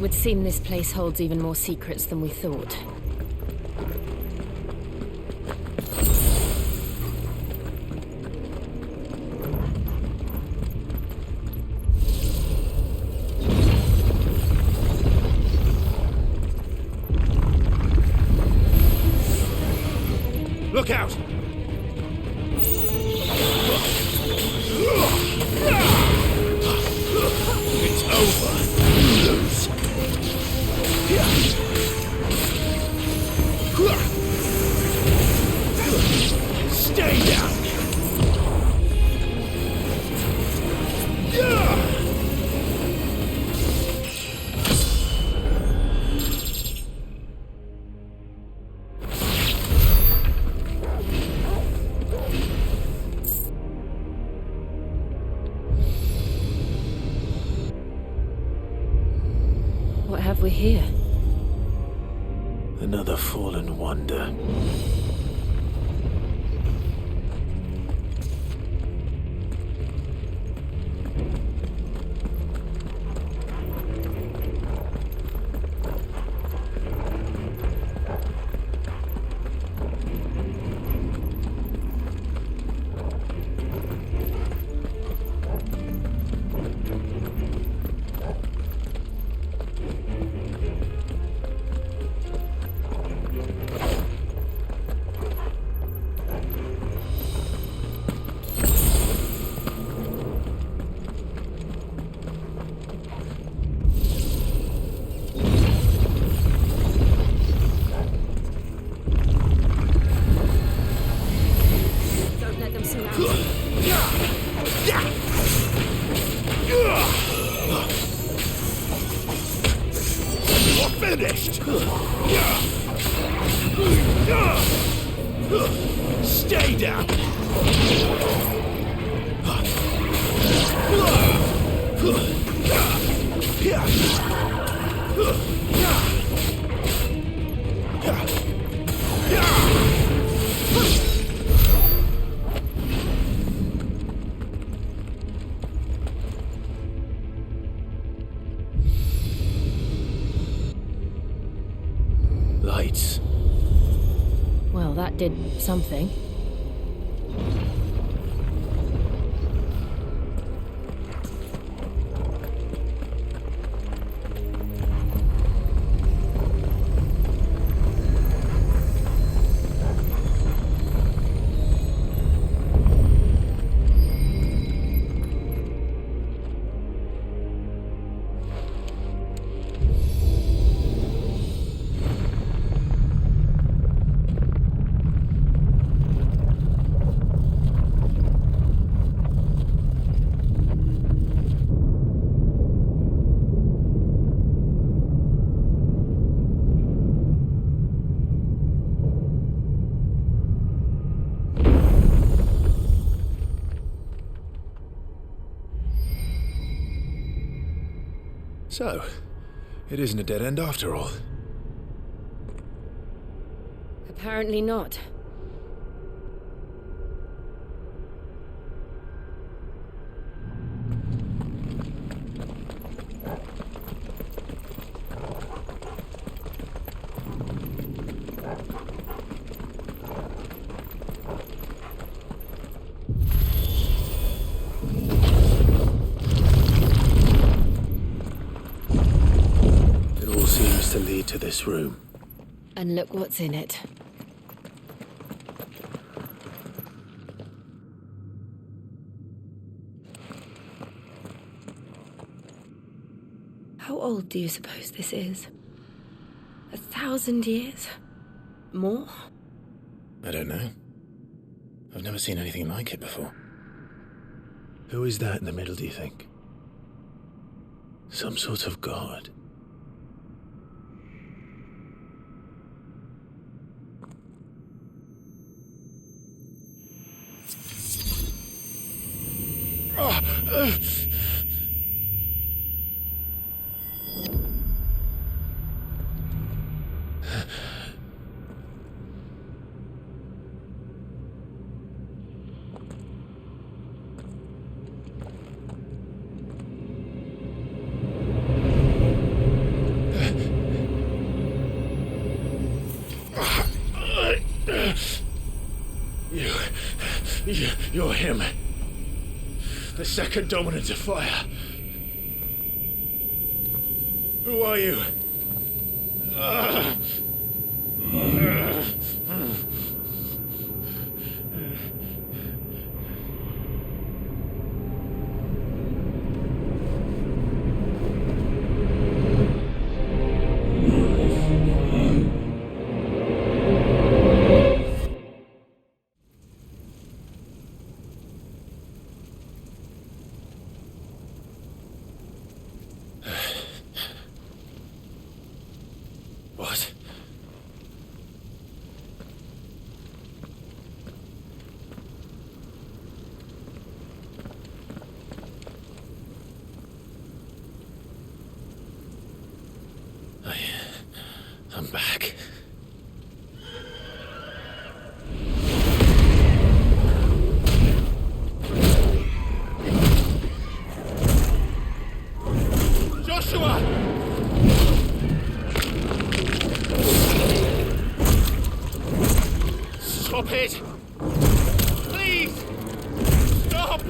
It would seem this place holds even more secrets than we thought. Look out! It's over. Lose. Stay down. What have we here? Another fallen wonder. Finished! Stay down! Lights. Well, that did something. So, it isn't a dead end after all. Apparently not. Seems to lead to this room. And look what's in it. How old do you suppose this is? 1,000 years? More? I don't know. I've never seen anything like it before. Who is that in the middle, do you think? Some sort of god? You're him. The second dominant of fire. Who are you? What? I'm back. Joshua! Stop it! Please! Stop!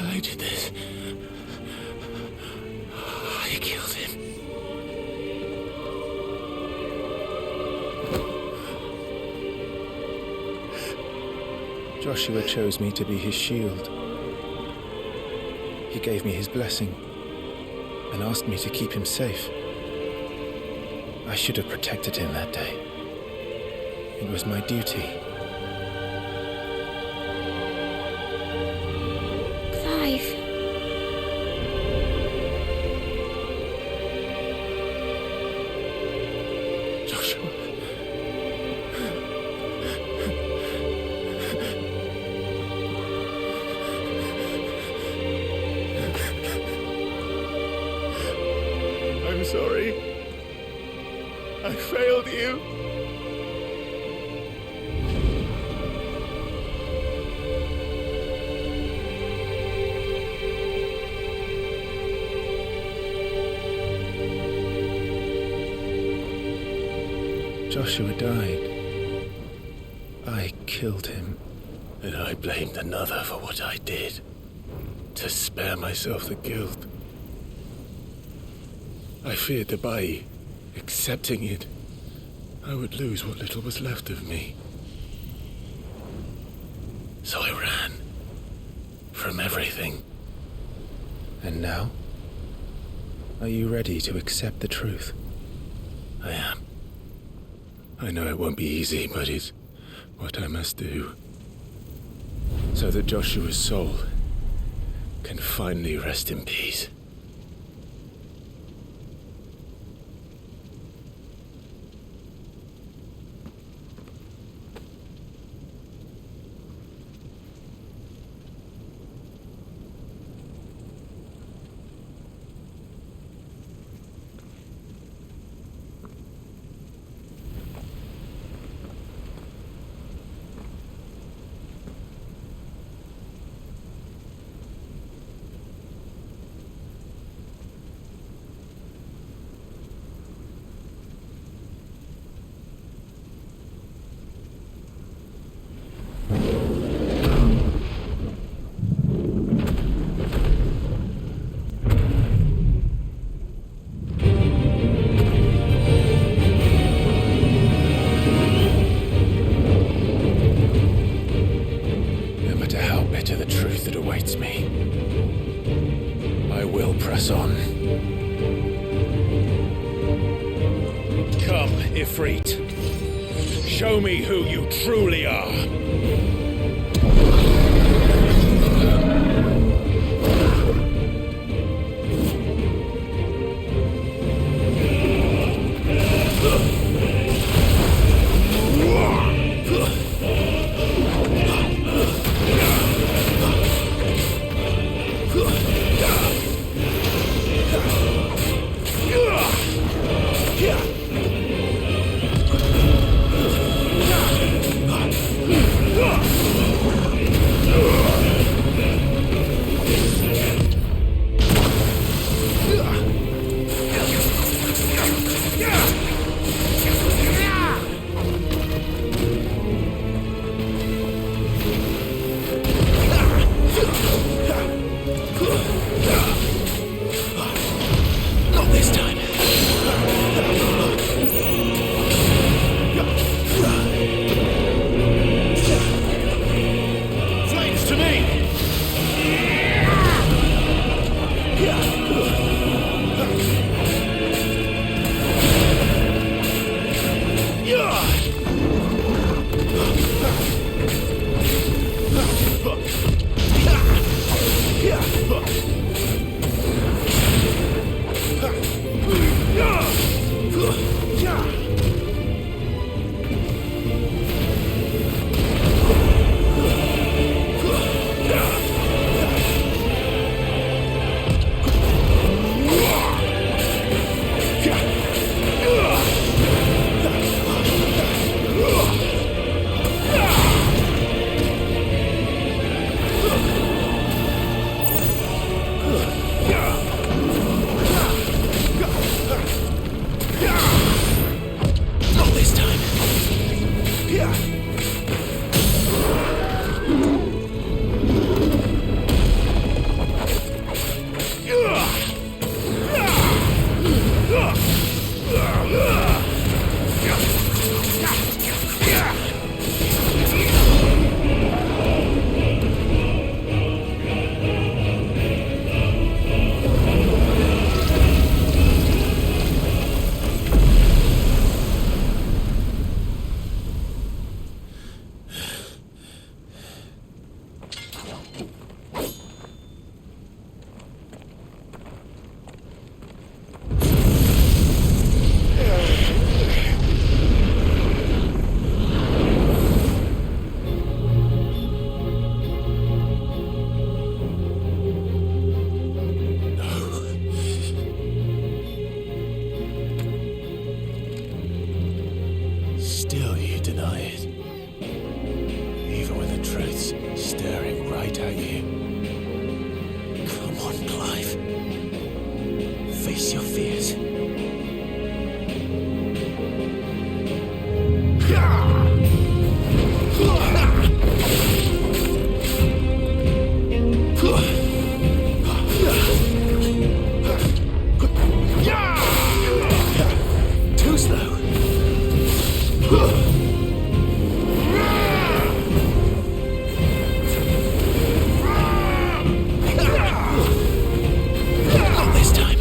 I did this. I killed him. Joshua chose me to be his shield. He gave me his blessing and asked me to keep him safe. I should have protected him that day. It was my duty. Clive. Joshua. I'm sorry. I failed you. Joshua died. I killed him. And I blamed another for what I did, to spare myself the guilt. I feared that by accepting it, I would lose what little was left of me. So I ran from everything. And now? Are you ready to accept the truth? I am. I know it won't be easy, but it's what I must do. So that Joshua's soul can finally rest in peace. Press on. Come, Ifrit. Show me who you truly are. Face your fears. Too slow. Not this time.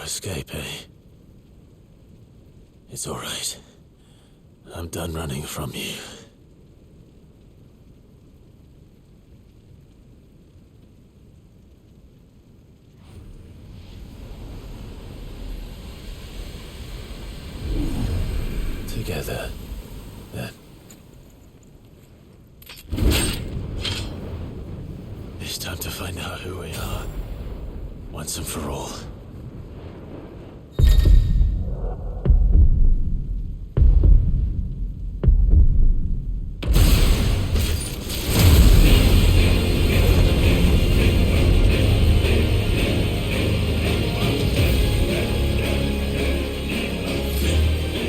escape, eh? It's all right. I'm done running from you. Together, then. It's time to find out who we are, once and for all.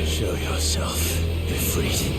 Show yourself, Ifrit.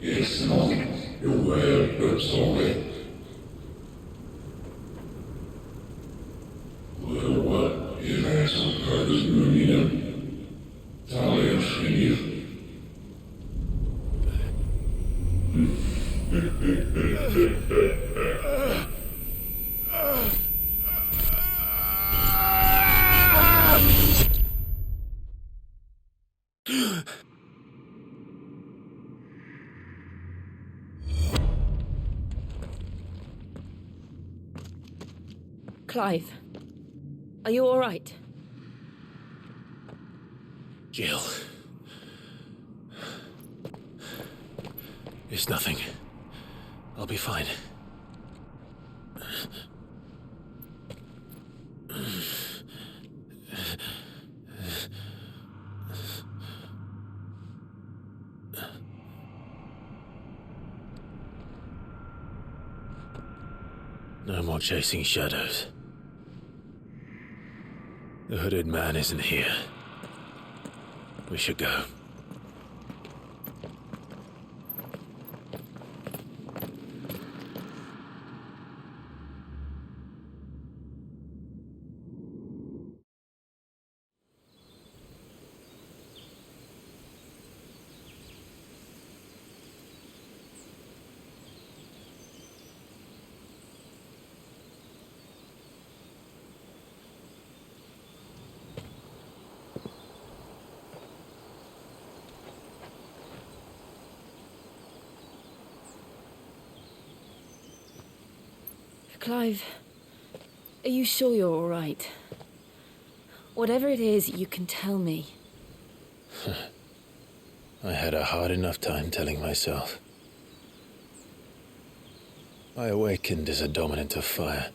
It's not your word, but sorry. Well, what is there some purpose in you? Talius in you. Clive, are you all right? Jill. It's nothing. I'll be fine. No more chasing shadows. The hooded man isn't here. We should go. Clive, are you sure you're all right? Whatever it is, you can tell me. I had a hard enough time telling myself. I awakened as a dominant of fire,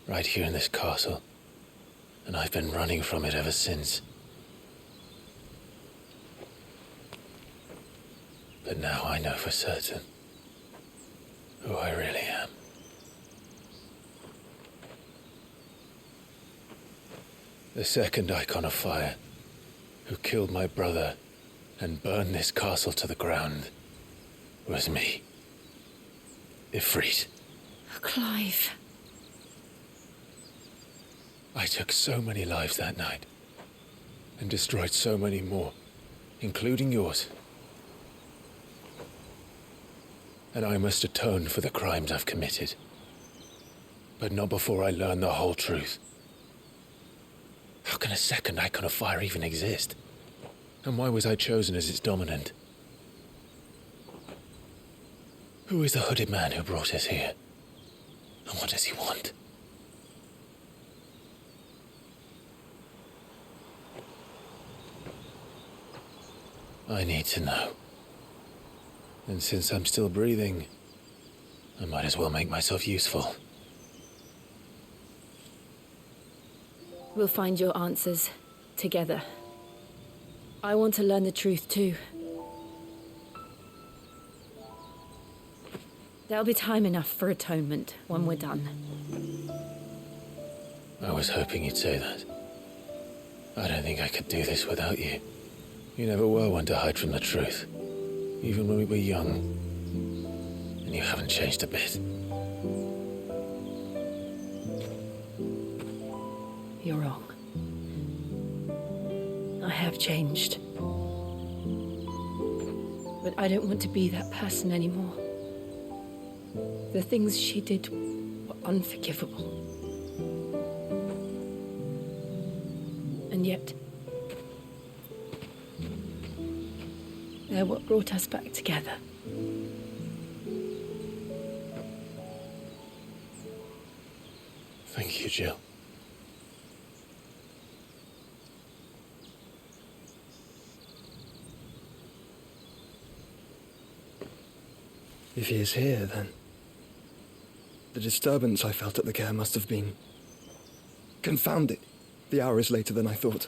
right here in this castle, and I've been running from it ever since. But now I know for certain who I really am. The second icon of fire, who killed my brother and burned this castle to the ground, was me. Ifrit. Clive. I took so many lives that night, and destroyed so many more, including yours. And I must atone for the crimes I've committed. But not before I learn the whole truth. How can a second icon of fire even exist? And why was I chosen as its dominant? Who is the hooded man who brought us here? And what does he want? I need to know. And since I'm still breathing, I might as well make myself useful. We'll find your answers together. I want to learn the truth too. There'll be time enough for atonement when we're done. I was hoping you'd say that. I don't think I could do this without you. You never were one to hide from the truth, even when we were young. And you haven't changed a bit. You're wrong. I have changed. But I don't want to be that person anymore. The things she did were unforgivable. And yet, they're what brought us back together. Thank you, Jill. If he is here, then the disturbance I felt at the care must have been... Confound it! The hour is later than I thought.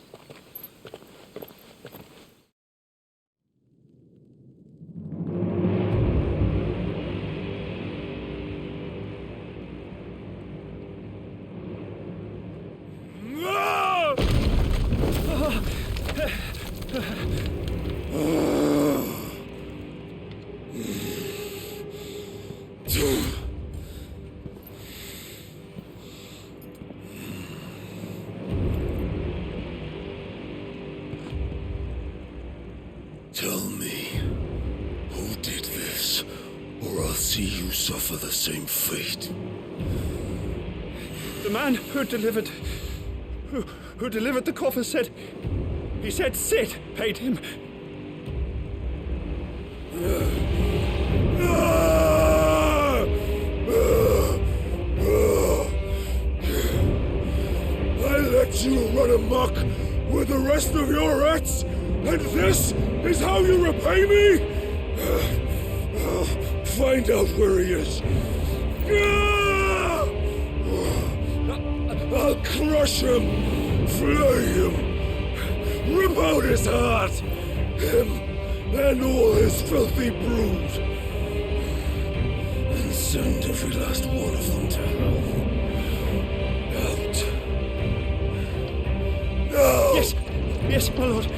see you suffer the same fate. The man who delivered the coffer said... He said Sid paid him. I let you run amok with the rest of your rats, and this is how you repay me? Find out where he is. I'll crush him, flay him, rip out his heart, him and all his filthy brood, and send every last one of them to hell. Out. Now! Yes, yes, my lord.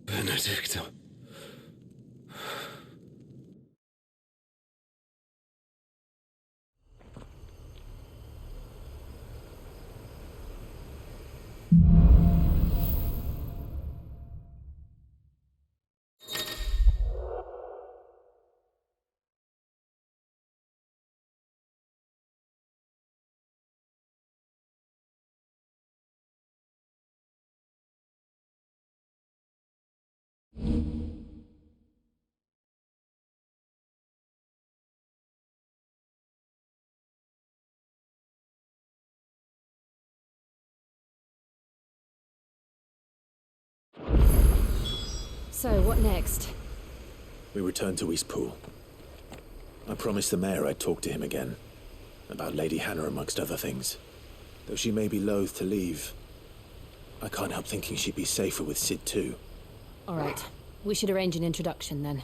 Benedicta. So, what next? We return to Eastpool. I promised the mayor I'd talk to him again. About Lady Hannah, amongst other things. Though she may be loath to leave, I can't help thinking she'd be safer with Sid too. All right. We should arrange an introduction then.